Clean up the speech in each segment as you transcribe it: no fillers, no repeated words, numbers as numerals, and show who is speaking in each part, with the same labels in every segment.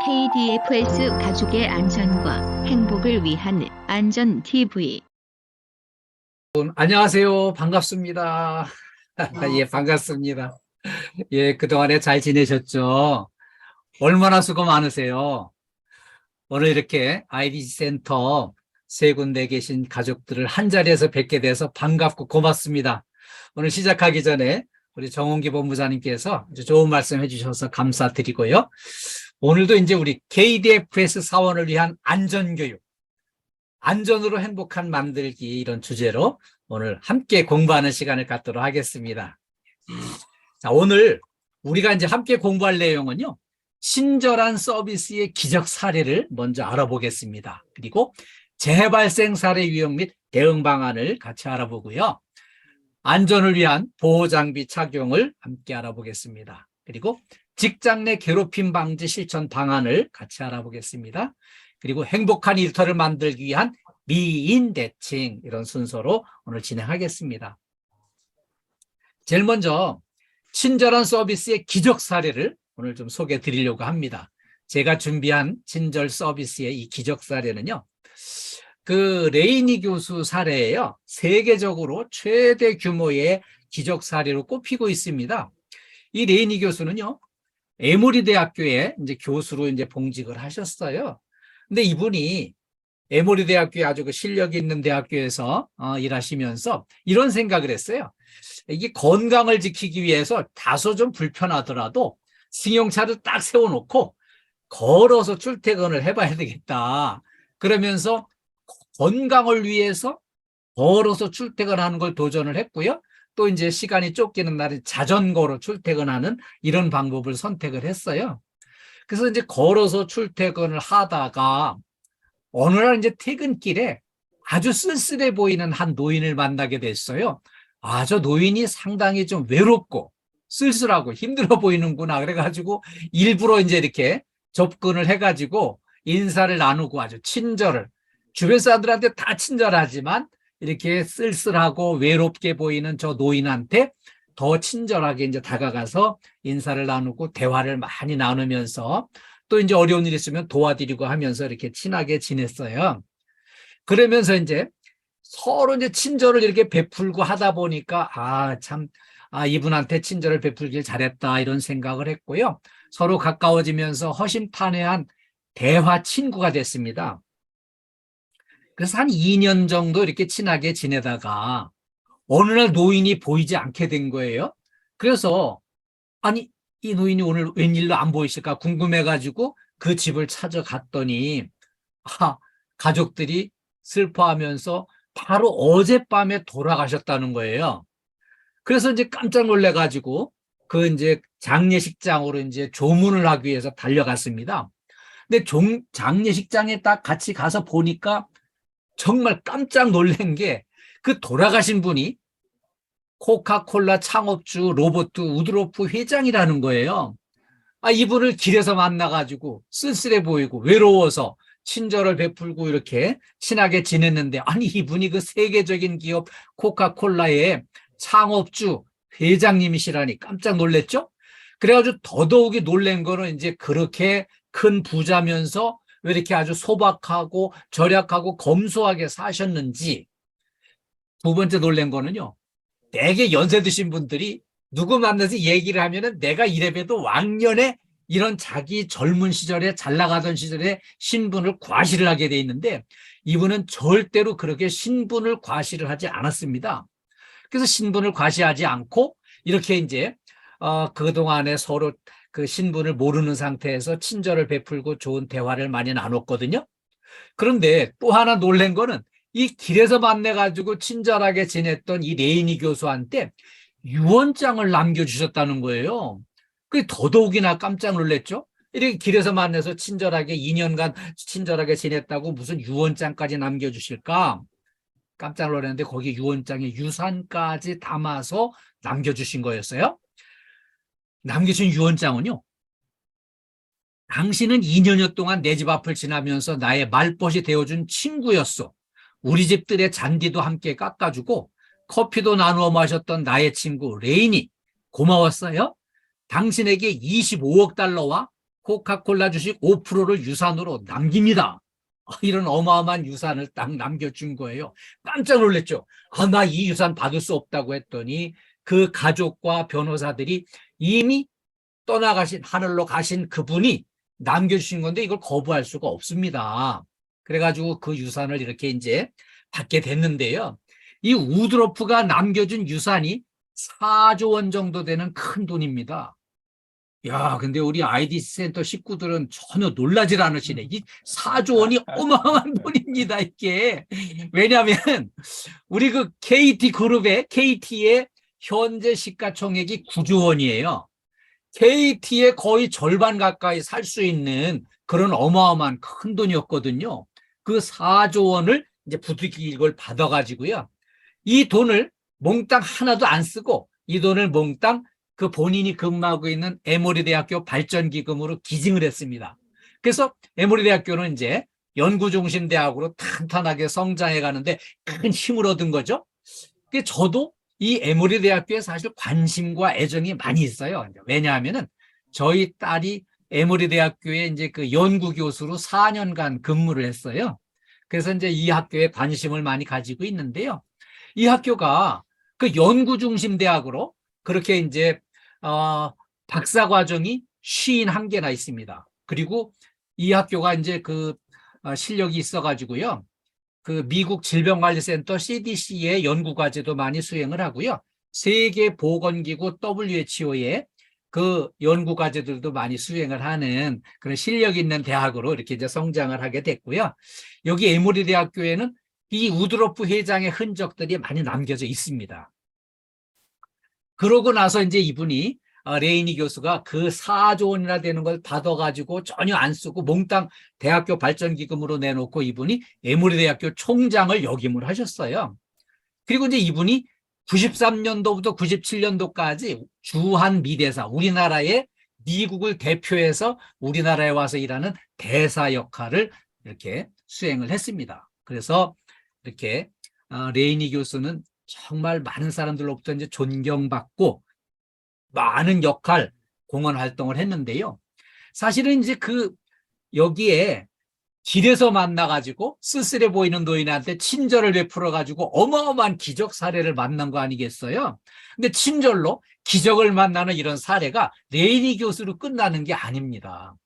Speaker 1: KDFS 가족의 안전과 행복을 위한 안전TV.
Speaker 2: 안녕하세요. 반갑습니다. 예, 반갑습니다. 예, 그동안에 잘 지내셨죠? 얼마나 수고 많으세요. 오늘 이렇게 IDC 센터 세 군데 계신 가족들을 한 자리에서 뵙게 돼서 반갑고 고맙습니다. 오늘 시작하기 전에 우리 정홍기 본부장님께서 아주 좋은 말씀 해주셔서 감사드리고요. 오늘도 이제 우리 KDFS 사원을 위한 안전교육, 안전으로 행복한 만들기 이런 주제로 오늘 함께 공부하는 시간을 갖도록 하겠습니다. 자, 오늘 우리가 이제 함께 공부할 내용은요, 친절한 서비스의 기적 사례를 먼저 알아보겠습니다. 그리고 재발생 사례 유형 및 대응 방안을 같이 알아보고요. 안전을 위한 보호 장비 착용을 함께 알아보겠습니다. 그리고 직장 내 괴롭힘 방지 실천 방안을 같이 알아보겠습니다. 그리고 행복한 일터를 만들기 위한 미인 대칭, 이런 순서로 오늘 진행하겠습니다. 제일 먼저 친절한 서비스의 기적 사례를 오늘 좀 소개해 드리려고 합니다. 제가 준비한 친절 서비스의 이 기적 사례는요, 그 레이니 교수 사례예요. 세계적으로 최대 규모의 기적 사례로 꼽히고 있습니다. 이 레이니 교수는요, 에모리 대학교에 이제 교수로 이제 봉직을 하셨어요. 근데 이분이 에모리 대학교에 아주 그 실력이 있는 대학교에서 일하시면서 이런 생각을 했어요. 이게 건강을 지키기 위해서 다소 좀 불편하더라도 승용차를 딱 세워놓고 걸어서 출퇴근을 해봐야 되겠다. 그러면서 건강을 위해서 걸어서 출퇴근하는 걸 도전을 했고요. 또 이제 시간이 쫓기는 날에 자전거로 출퇴근하는 이런 방법을 선택을 했어요. 그래서 이제 걸어서 출퇴근을 하다가 어느 날 이제 퇴근길에 아주 쓸쓸해 보이는 한 노인을 만나게 됐어요. 아, 저 노인이 상당히 좀 외롭고 쓸쓸하고 힘들어 보이는구나. 그래가지고 일부러 이제 이렇게 접근을 해가지고 인사를 나누고 아주 친절을, 주변 사람들한테 다 친절하지만 이렇게 쓸쓸하고 외롭게 보이는 저 노인한테 더 친절하게 이제 다가가서 인사를 나누고 대화를 많이 나누면서 또 이제 어려운 일 있으면 도와드리고 하면서 이렇게 친하게 지냈어요. 그러면서 이제 서로 이제 친절을 이렇게 베풀고 하다 보니까 이분한테 친절을 베풀길 잘했다, 이런 생각을 했고요. 서로 가까워지면서 허심탄회한 대화 친구가 됐습니다. 그래서 한 2년 정도 이렇게 친하게 지내다가 어느 날 노인이 보이지 않게 된 거예요. 그래서 아니, 이 노인이 오늘 웬일로 안 보이실까 궁금해가지고 그 집을 찾아갔더니 가족들이 슬퍼하면서 바로 어젯밤에 돌아가셨다는 거예요. 그래서 이제 깜짝 놀래가지고 그 이제 장례식장으로 이제 조문을 하기 위해서 달려갔습니다. 근데 장례식장에 딱 같이 가서 보니까 정말 깜짝 놀란 게, 그 돌아가신 분이 코카콜라 창업주 로버트 우드로프 회장이라는 거예요. 이분을 길에서 만나가지고 쓸쓸해 보이고 외로워서 친절을 베풀고 이렇게 친하게 지냈는데, 아니 이분이 그 세계적인 기업 코카콜라의 창업주 회장님이시라니 깜짝 놀랬죠. 그래가지고 더더욱이 놀란 거는 이제 그렇게 큰 부자면서 왜 이렇게 아주 소박하고 절약하고 검소하게 사셨는지. 두 번째 놀란 거는요, 되게 연세 드신 분들이 누구 만나서 얘기를 하면은 내가 이래봬도 왕년에 이런 자기 젊은 시절에 잘 나가던 시절에 신분을 과시를 하게 돼 있는데, 이분은 절대로 그렇게 신분을 과시를 하지 않았습니다. 그래서 신분을 과시하지 않고 이렇게 이제 그동안에 서로 그 신분을 모르는 상태에서 친절을 베풀고 좋은 대화를 많이 나눴거든요. 그런데 또 하나 놀란 거는, 이 길에서 만나가지고 친절하게 지냈던 이 레이니 교수한테 유언장을 남겨주셨다는 거예요. 그게 더더욱이나 깜짝 놀랐죠. 이렇게 길에서 만나서 친절하게 2년간 친절하게 지냈다고 무슨 유언장까지 남겨주실까? 깜짝 놀랐는데 거기 유언장에 유산까지 담아서 남겨주신 거였어요. 남겨주신 유언장은요, 당신은 2년여 동안 내 집 앞을 지나면서 나의 말벗이 되어준 친구였어. 우리 집들의 잔디도 함께 깎아주고 커피도 나누어 마셨던 나의 친구 레인이 고마웠어요. 당신에게 25억 달러와 코카콜라 주식 5%를 유산으로 남깁니다. 이런 어마어마한 유산을 딱 남겨준 거예요. 깜짝 놀랐죠. 나 이 유산 받을 수 없다고 했더니 그 가족과 변호사들이 이미 떠나가신, 하늘로 가신 그분이 남겨주신 건데 이걸 거부할 수가 없습니다. 그래가지고 그 유산을 이렇게 이제 받게 됐는데요. 이 우드로프가 남겨준 유산이 4조 원 정도 되는 큰 돈입니다. 야, 근데 우리 IDC 센터 식구들은 전혀 놀라질 않으시네. 이 4조 원이 어마어마한 돈입니다, 이게. 왜냐하면 우리 그 KT 그룹의 KT의 현재 시가총액이 9조 원이에요. KT의 거의 절반 가까이 살 수 있는 그런 어마어마한 큰 돈이었거든요. 그 4조 원을 이제 부득이 이걸 받아가지고요. 이 돈을 몽땅 하나도 안 쓰고 이 돈을 몽땅 그 본인이 근무하고 있는 에모리 대학교 발전기금으로 기증을 했습니다. 그래서 에모리 대학교는 이제 연구중심 대학으로 탄탄하게 성장해 가는데 큰 힘을 얻은 거죠. 저도 이 에모리 대학교에 사실 관심과 애정이 많이 있어요. 왜냐하면은 저희 딸이 에모리 대학교에 이제 그 연구 교수로 4년간 근무를 했어요. 그래서 이제 이 학교에 관심을 많이 가지고 있는데요. 이 학교가 그 연구 중심 대학으로 그렇게 이제 박사 과정이 51개나 있습니다. 그리고 이 학교가 이제 그 실력이 있어가지고요. 그 미국 질병관리센터 CDC의 연구과제도 많이 수행을 하고요. 세계보건기구 WHO의 그 연구과제들도 많이 수행을 하는 그런 실력 있는 대학으로 이렇게 이제 성장을 하게 됐고요. 여기 에모리 대학교에는 이 우드로프 회장의 흔적들이 많이 남겨져 있습니다. 그러고 나서 이제 이분이 레이니 교수가 그 4조 원이나 되는 걸 받아가지고 전혀 안 쓰고 몽땅 대학교 발전기금으로 내놓고 이분이 에모리 대학교 총장을 역임을 하셨어요. 그리고 이제 이분이 93년도부터 97년도까지 주한 미대사, 우리나라의 미국을 대표해서 우리나라에 와서 일하는 대사 역할을 이렇게 수행을 했습니다. 그래서 이렇게 레이니 교수는 정말 많은 사람들로부터 이제 존경받고 많은 역할, 공헌 활동을 했는데요. 사실은 이제 여기에 길에서 만나가지고 쓸쓸해 보이는 노인한테 친절을 베풀어가지고 어마어마한 기적 사례를 만난 거 아니겠어요? 근데 친절로 기적을 만나는 이런 사례가 레이니 교수로 끝나는 게 아닙니다.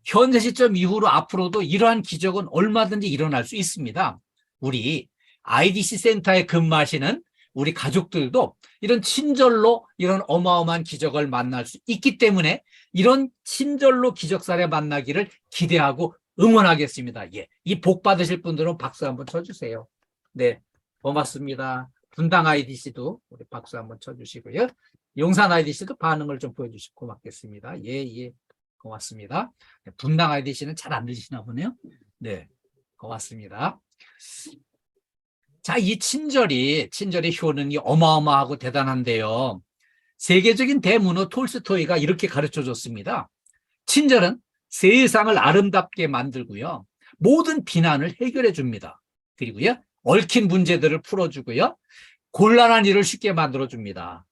Speaker 2: 현재 시점 이후로 앞으로도 이러한 기적은 얼마든지 일어날 수 있습니다. 우리 IDC 센터에 근무하시는 우리 가족들도 이런 친절로 이런 어마어마한 기적을 만날 수 있기 때문에 이런 친절로 기적 사례 만나기를 기대하고 응원하겠습니다. 예, 이 복 받으실 분들은 박수 한번 쳐주세요. 네, 고맙습니다. 분당 IDC도 우리 박수 한번 쳐주시고요. 용산 IDC도 반응을 좀 보여주시고 고맙겠습니다. 예, 예, 고맙습니다. 분당 IDC는 잘 안 들리시나 보네요. 네, 고맙습니다. 자, 이 친절의 효능이 어마어마하고 대단한데요. 세계적인 대문호 톨스토이가 이렇게 가르쳐 줬습니다. 친절은 세상을 아름답게 만들고요. 모든 비난을 해결해 줍니다. 그리고요, 얽힌 문제들을 풀어주고요. 곤란한 일을 쉽게 만들어 줍니다.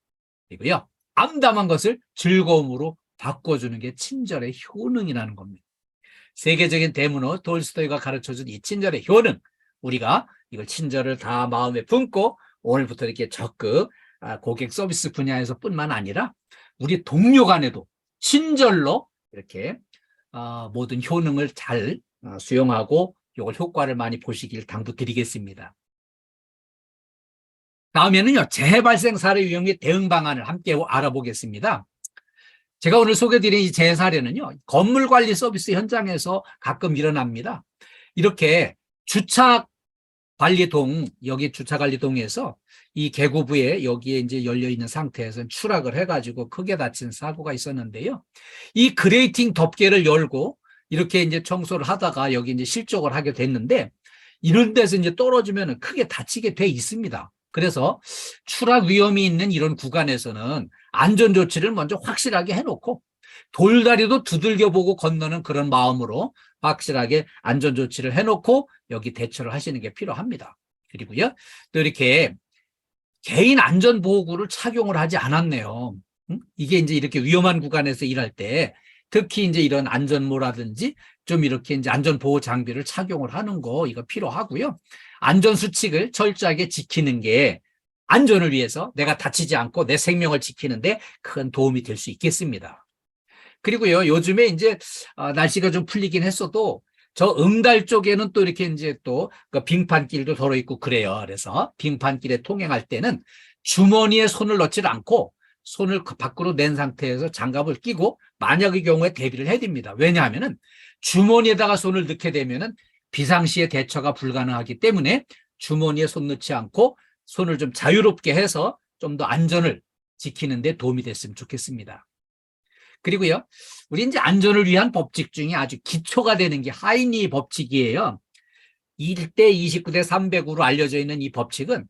Speaker 2: 그리고요, 암담한 것을 즐거움으로 바꿔주는 게 친절의 효능이라는 겁니다. 세계적인 대문호 톨스토이가 가르쳐준 이 친절의 효능, 우리가 이걸 친절을 다 마음에 품고 오늘부터 이렇게 적극 고객 서비스 분야에서 뿐만 아니라 우리 동료 간에도 친절로 이렇게 모든 효능을 잘 수용하고 이걸 효과를 많이 보시길 당부드리겠습니다. 다음에는요, 재해 발생 사례 유형 및 대응 방안을 함께 알아보겠습니다. 제가 오늘 소개드린 이 재해 사례는요, 건물 관리 서비스 현장에서 가끔 일어납니다. 이렇게 주차 관리동, 여기 주차관리동에서 이 계고부에 여기에 이제 열려 있는 상태에서 추락을 해가지고 크게 다친 사고가 있었는데요. 이 그레이팅 덮개를 열고 이렇게 이제 청소를 하다가 여기 이제 실족을 하게 됐는데 이런 데서 이제 떨어지면 크게 다치게 돼 있습니다. 그래서 추락 위험이 있는 이런 구간에서는 안전조치를 먼저 확실하게 해놓고 돌다리도 두들겨 보고 건너는 그런 마음으로 확실하게 안전조치를 해놓고 여기 대처를 하시는 게 필요합니다. 그리고요, 또 이렇게 개인 안전보호구를 착용을 하지 않았네요. 이게 이제 이렇게 위험한 구간에서 일할 때 특히 이제 이런 안전모라든지 좀 이렇게 이제 안전보호 장비를 착용을 하는 거 이거 필요하고요. 안전수칙을 철저하게 지키는 게 안전을 위해서 내가 다치지 않고 내 생명을 지키는데 큰 도움이 될 수 있겠습니다. 그리고요, 요즘에 이제 날씨가 좀 풀리긴 했어도 저 응달 쪽에는 또 이렇게 이제 또 그 빙판길도 덜어 있고 그래요. 그래서 빙판길에 통행할 때는 주머니에 손을 넣지 않고 손을 밖으로 낸 상태에서 장갑을 끼고 만약의 경우에 대비를 해야 됩니다. 왜냐하면은 주머니에다가 손을 넣게 되면은 비상시에 대처가 불가능하기 때문에 주머니에 손 넣지 않고 손을 좀 자유롭게 해서 좀 더 안전을 지키는 데 도움이 됐으면 좋겠습니다. 그리고요, 우리 이제 안전을 위한 법칙 중에 아주 기초가 되는 게 하이니 법칙이에요. 1대 29대 300으로 알려져 있는 이 법칙은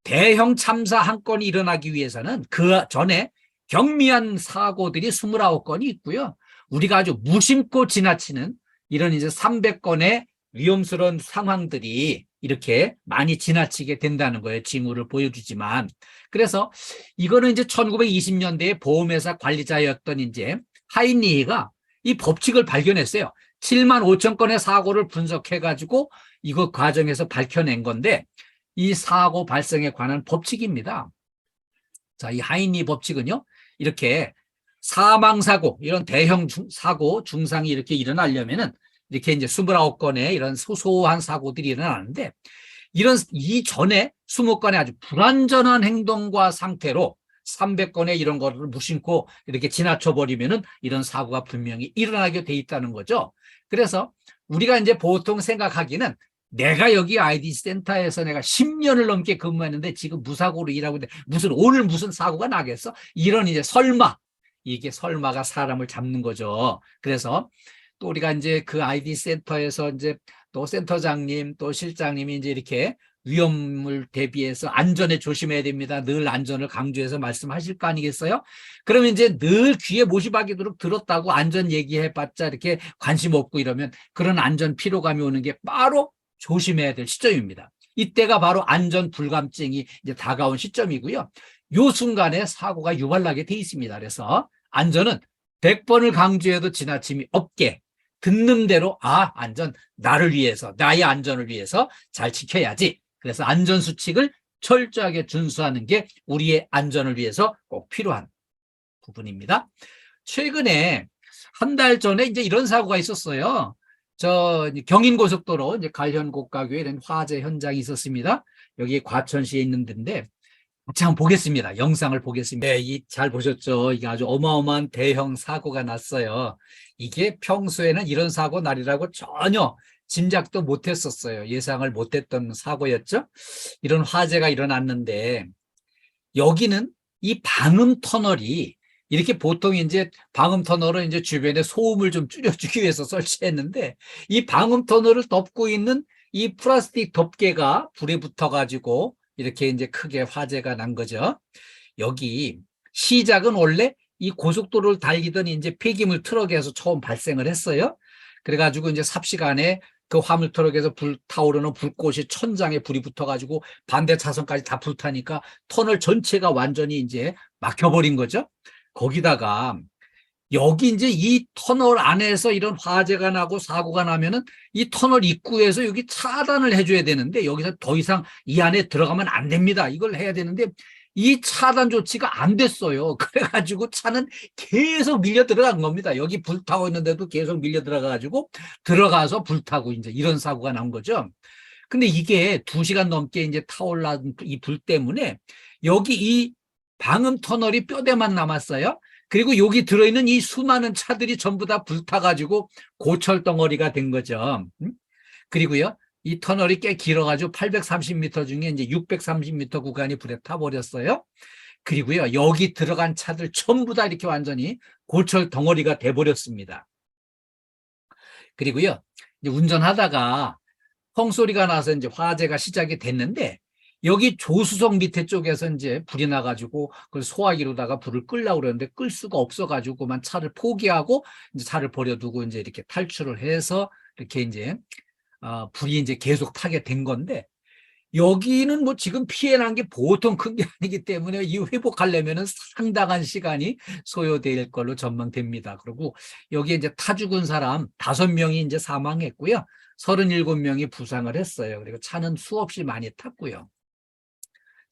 Speaker 2: 대형 참사 한 건이 일어나기 위해서는 그 전에 경미한 사고들이 29건이 있고요. 우리가 아주 무심코 지나치는 이런 이제 300건의 위험스러운 상황들이 이렇게 많이 지나치게 된다는 거예요. 징후를 보여주지만. 그래서 이거는 이제 1920년대에 보험회사 관리자였던 이제 하이니히가 이 법칙을 발견했어요. 7만 5천 건의 사고를 분석해가지고 이거 과정에서 밝혀낸 건데 이 사고 발생에 관한 법칙입니다. 자, 이 하이니 법칙은요, 이렇게 사망사고, 이런 대형 사고, 중상이 이렇게 일어나려면은 이렇게 이제 29건의 이런 소소한 사고들이 일어나는데 이런 이전에 20건의 아주 불완전한 행동과 상태로 300건의 이런 거를 무심코 이렇게 지나쳐버리면은 이런 사고가 분명히 일어나게 돼 있다는 거죠. 그래서 우리가 이제 보통 생각하기는 내가 여기 IDC 센터에서 내가 10년을 넘게 근무했는데 지금 무사고로 일하고 있는데 오늘 무슨 사고가 나겠어? 이런 이제 설마, 이게 설마가 사람을 잡는 거죠. 그래서 또 우리가 이제 그 IDC 센터에서 이제 또 센터장님 또 실장님이 이제 이렇게 위험을 대비해서 안전에 조심해야 됩니다. 늘 안전을 강조해서 말씀하실 거 아니겠어요? 그러면 이제 늘 귀에 못이 박이도록 들었다고 안전 얘기해봤자 이렇게 관심 없고 이러면 그런 안전 피로감이 오는 게 바로 조심해야 될 시점입니다. 이때가 바로 안전 불감증이 이제 다가온 시점이고요. 요 순간에 사고가 유발나게 돼 있습니다. 그래서 안전은 100번을 강조해도 지나침이 없게 듣는 대로 안전 나를 위해서 나의 안전을 위해서 잘 지켜야지. 그래서 안전수칙을 철저하게 준수하는 게 우리의 안전을 위해서 꼭 필요한 부분입니다. 최근에 한 달 전에 이제 이런 사고가 있었어요. 저 경인고속도로 이제 갈현고가교에 이런 화재 현장이 있었습니다. 여기 과천시에 있는 데인데 같이 한번 보겠습니다. 영상을 보겠습니다. 네, 잘 보셨죠? 이게 아주 어마어마한 대형 사고가 났어요. 이게 평소에는 이런 사고 날이라고 전혀 짐작도 못했었어요. 예상을 못했던 사고였죠. 이런 화재가 일어났는데 여기는 이 방음 터널이 이렇게 보통 이제 방음 터널은 이제 주변에 소음을 좀 줄여주기 위해서 설치했는데 이 방음 터널을 덮고 있는 이 플라스틱 덮개가 불에 붙어가지고 이렇게 이제 크게 화재가 난 거죠. 여기 시작은 원래 이 고속도로를 달리던 이제 폐기물 트럭에서 처음 발생을 했어요. 그래가지고 이제 삽시간에 그 화물 트럭에서 불타오르는 불꽃이 천장에 불이 붙어가지고 반대 차선까지 다 불타니까 터널 전체가 완전히 이제 막혀버린 거죠. 거기다가 여기 이제 이 터널 안에서 이런 화재가 나고 사고가 나면은 이 터널 입구에서 여기 차단을 해줘야 되는데 여기서 더 이상 이 안에 들어가면 안 됩니다. 이걸 해야 되는데 이 차단 조치가 안 됐어요. 그래가지고 차는 계속 밀려 들어간 겁니다. 여기 불타고 있는데도 계속 밀려 들어가가지고 들어가서 불타고 이제 이런 사고가 난 거죠. 근데 이게 2시간 넘게 이제 타올란 이 불 때문에 여기 이 방음 터널이 뼈대만 남았어요. 그리고 여기 들어있는 이 수많은 차들이 전부 다 불타가지고 고철 덩어리가 된 거죠. 그리고요, 이 터널이 꽤 길어가지고 830m 중에 이제 630m 구간이 불에 타버렸어요. 그리고요, 여기 들어간 차들 전부 다 이렇게 완전히 고철 덩어리가 돼버렸습니다. 그리고요, 이제 운전하다가 펑소리가 나서 이제 화재가 시작이 됐는데 여기 조수석 밑에 쪽에서 이제 불이 나가지고 그걸 소화기로다가 불을 끌려고 그러는데 끌 수가 없어가지고만 차를 포기하고 이제 차를 버려두고 이제 이렇게 탈출을 해서 이렇게 이제 불이 이제 계속 타게 된 건데 여기는 뭐 지금 피해 난 게 보통 큰 게 아니기 때문에 이 회복하려면은 상당한 시간이 소요될 걸로 전망됩니다. 그리고 여기에 이제 타 죽은 사람 5명이 이제 사망했고요. 37명이 부상을 했어요. 그리고 차는 수없이 많이 탔고요.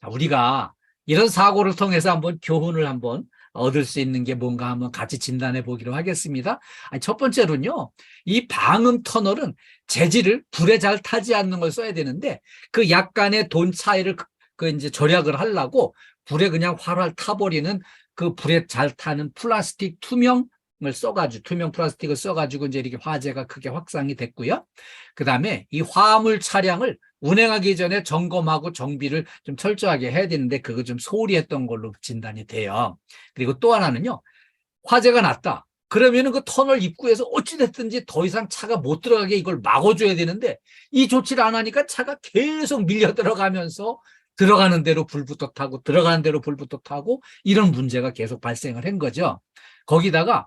Speaker 2: 자, 우리가 이런 사고를 통해서 한번 교훈을 한번 얻을 수 있는 게 뭔가 한번 같이 진단해 보기로 하겠습니다. 아니, 첫 번째로는요, 이 방음 터널은 재질을 불에 잘 타지 않는 걸 써야 되는데 그 약간의 돈 차이를 그 이제 절약을 하려고 불에 그냥 활활 타버리는 그 불에 잘 타는 플라스틱 투명을 써가지고 투명 플라스틱을 써가지고 이제 이렇게 화재가 크게 확산이 됐고요. 그 다음에 이 화물 차량을 운행하기 전에 점검하고 정비를 좀 철저하게 해야 되는데 그거 좀 소홀히 했던 걸로 진단이 돼요. 그리고 또 하나는요. 화재가 났다. 그러면은 그 터널 입구에서 어찌됐든지 더 이상 차가 못 들어가게 이걸 막아줘야 되는데 이 조치를 안 하니까 차가 계속 밀려 들어가면서 들어가는 대로 불부터 타고 들어가는 대로 불부터 타고 이런 문제가 계속 발생을 한 거죠. 거기다가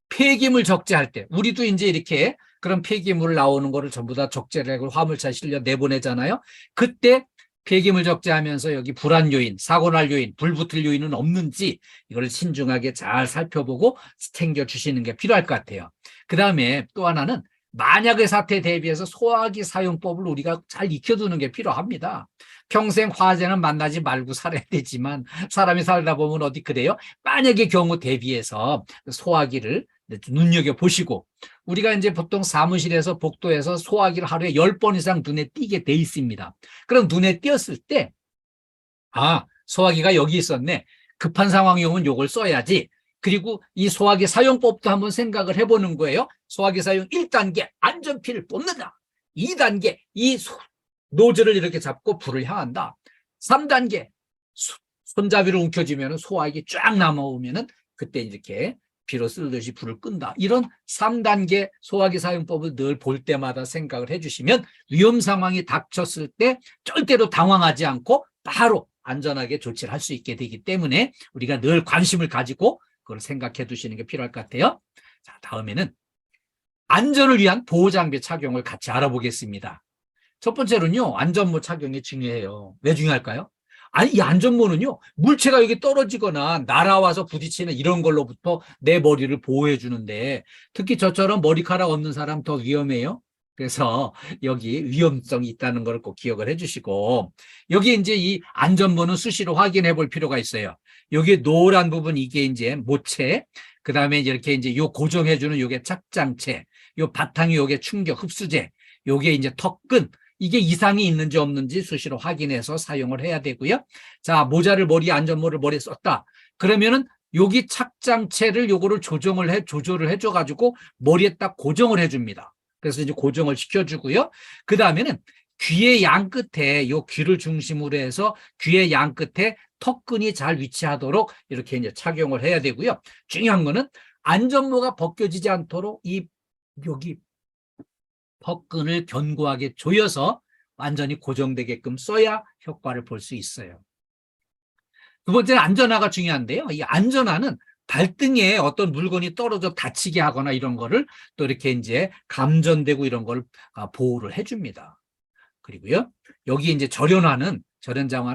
Speaker 2: 폐기물 적재할 때 우리도 이제 이렇게 그런 폐기물 나오는 거를 전부 다 적재를 하고 화물차에 실려 내보내잖아요. 그때 폐기물 적재하면서 여기 불안 요인, 사고 날 요인, 불 붙을 요인은 없는지 이걸 신중하게 잘 살펴보고 챙겨주시는 게 필요할 것 같아요. 그 다음에 또 하나는 만약의 사태에 대비해서 소화기 사용법을 우리가 잘 익혀두는 게 필요합니다. 평생 화재는 만나지 말고 살아야 되지만 사람이 살다 보면 어디 그래요? 만약의 경우 대비해서 소화기를 눈여겨보시고 우리가 이제 보통 사무실에서 복도에서 소화기를 하루에 10번 이상 눈에 띄게 돼 있습니다. 그럼 눈에 띄었을 때 소화기가 여기 있었네. 급한 상황이 오면 이걸 써야지. 그리고 이 소화기 사용법도 한번 생각을 해보는 거예요. 소화기 사용 1단계 안전피를 뽑는다. 2단계 이 노즐을 이렇게 잡고 불을 향한다. 3단계 손잡이를 움켜쥐면 소화기 쫙 남아오면은 그때 이렇게 비로 쓰듯이 불을 끈다. 이런 3단계 소화기 사용법을 늘 볼 때마다 생각을 해주시면 위험 상황이 닥쳤을 때 절대로 당황하지 않고 바로 안전하게 조치를 할 수 있게 되기 때문에 우리가 늘 관심을 가지고 그걸 생각해 두시는 게 필요할 것 같아요. 자, 다음에는 안전을 위한 보호장비 착용을 같이 알아보겠습니다. 첫 번째로는요, 안전모 착용이 중요해요. 왜 중요할까요? 아니, 이 안전모는요, 물체가 여기 떨어지거나 날아와서 부딪히는 이런 걸로부터 내 머리를 보호해 주는데, 특히 저처럼 머리카락 없는 사람 더 위험해요. 그래서 여기 위험성이 있다는 걸 꼭 기억을 해 주시고, 여기 이제 이 안전모는 수시로 확인해 볼 필요가 있어요. 여기 노란 부분 이게 이제 모체, 그 다음에 이렇게 이제 요 고정해 주는 요게 착장체, 요 바탕이 요게 충격 흡수제, 요게 이제 턱끈, 이게 이상이 있는지 없는지 수시로 확인해서 사용을 해야 되고요. 자, 모자를 안전모를 머리에 썼다. 그러면은 여기 착장체를 요거를 조절을 해줘가지고 머리에 딱 고정을 해줍니다. 그래서 이제 고정을 시켜주고요. 그 다음에는 귀의 양 끝에 요 귀를 중심으로 해서 귀의 양 끝에 턱끈이 잘 위치하도록 이렇게 이제 착용을 해야 되고요. 중요한 거는 안전모가 벗겨지지 않도록 여기 턱끈을 견고하게 조여서 완전히 고정되게끔 써야 효과를 볼 수 있어요. 두 번째는 안전화가 중요한데요. 이 안전화는 발등에 어떤 물건이 떨어져 다치게 하거나 이런 거를 또 이렇게 이제 감전되고 이런 걸 보호를 해줍니다. 그리고요, 여기 이제 절연장화는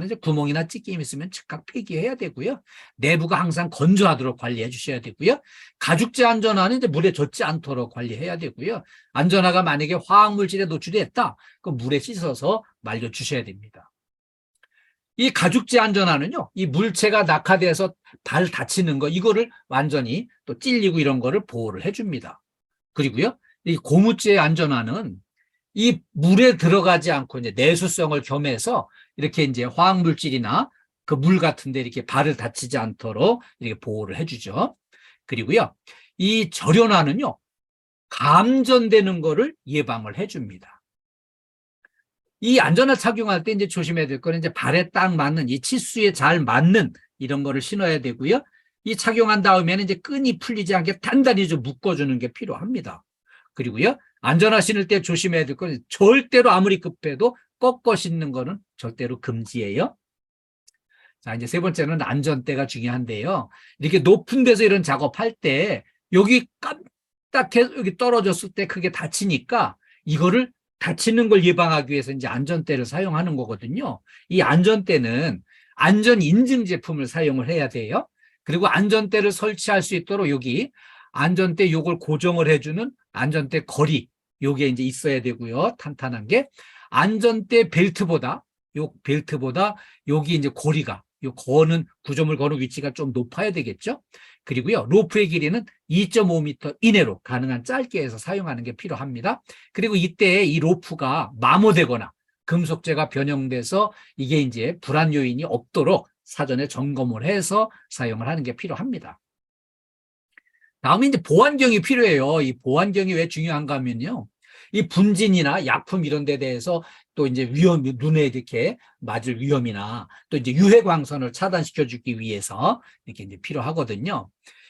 Speaker 2: 이제 구멍이나 찢김이 있으면 즉각 폐기해야 되고요. 내부가 항상 건조하도록 관리해 주셔야 되고요. 가죽재 안전화는 이제 물에 젖지 않도록 관리해야 되고요. 안전화가 만약에 화학물질에 노출이 됐다, 그럼 물에 씻어서 말려 주셔야 됩니다. 이 가죽재 안전화는요, 이 물체가 낙하돼서 발 다치는 거, 이거를 완전히 또 찔리고 이런 거를 보호를 해줍니다. 그리고요, 이 고무재 안전화는 이 물에 들어가지 않고 이제 내수성을 겸해서 이렇게 이제 화학물질이나 그 물 같은데 이렇게 발을 다치지 않도록 이렇게 보호를 해주죠. 그리고요, 이 절연화는요, 감전되는 거를 예방을 해줍니다. 이 안전화 착용할 때 이제 조심해야 될 거는 이제 발에 딱 맞는 이 치수에 잘 맞는 이런 거를 신어야 되고요. 이 착용한 다음에는 이제 끈이 풀리지 않게 단단히 좀 묶어주는 게 필요합니다. 그리고요, 안전화 신을 때 조심해야 될 건 절대로 아무리 급해도 꺾어 신는 거는 절대로 금지예요. 자, 이제 세 번째는 안전대가 중요한데요. 이렇게 높은 데서 이런 작업할 때 여기 깜딱해서 여기 떨어졌을 때 크게 다치니까 이거를 다치는 걸 예방하기 위해서 이제 안전대를 사용하는 거거든요. 이 안전대는 안전 인증 제품을 사용을 해야 돼요. 그리고 안전대를 설치할 수 있도록 여기 안전대 요걸 고정을 해주는 안전대 거리 요게 이제 있어야 되고요. 탄탄한 게 안전대 벨트보다 여기 이제 고리가 요 거는 구조물 거는 위치가 좀 높아야 되겠죠. 그리고요 로프의 길이는 2.5m 이내로 가능한 짧게 해서 사용하는 게 필요합니다. 그리고 이때 이 로프가 마모되거나 금속재가 변형돼서 이게 이제 불안 요인이 없도록 사전에 점검을 해서 사용을 하는 게 필요합니다. 다음에 이제 보안경이 필요해요. 이 보안경이 왜 중요한가 하면요. 이 분진이나 약품 이런 데 대해서 또 이제 눈에 이렇게 맞을 위험이나 또 이제 유해 광선을 차단시켜 주기 위해서 이렇게 이제 필요하거든요.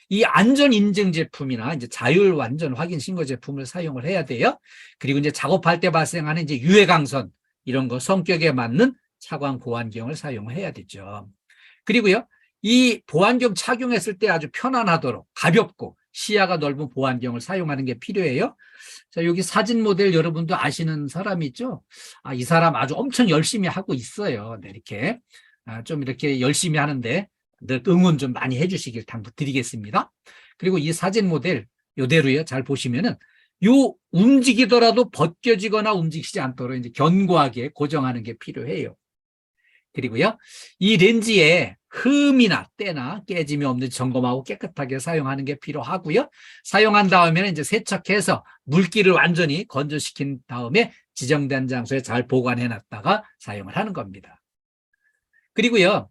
Speaker 2: 이 안전 인증 제품이나 이제 자율 완전 확인 신고 제품을 사용을 해야 돼요. 그리고 이제 작업할 때 발생하는 이제 유해 광선 이런 거 성격에 맞는 차광 보안경을 사용을 해야 되죠. 그리고요. 이 보안경 착용했을 때 아주 편안하도록 가볍고 시야가 넓은 보안경을 사용하는 게 필요해요. 자, 여기 사진 모델 여러분도 아시는 사람 있죠? 아, 이 사람 아주 엄청 열심히 하고 있어요. 네, 이렇게. 좀 이렇게 열심히 하는데 늘 응원 좀 많이 해주시길 당부드리겠습니다. 그리고 이 사진 모델 요대로요. 잘 보시면은 요 움직이더라도 벗겨지거나 움직이지 않도록 이제 견고하게 고정하는 게 필요해요. 그리고요, 이 렌즈에 흠이나 때나 깨짐이 없는지 점검하고 깨끗하게 사용하는 게 필요하고요. 사용한 다음에는 이제 세척해서 물기를 완전히 건조시킨 다음에 지정된 장소에 잘 보관해 놨다가 사용을 하는 겁니다. 그리고요,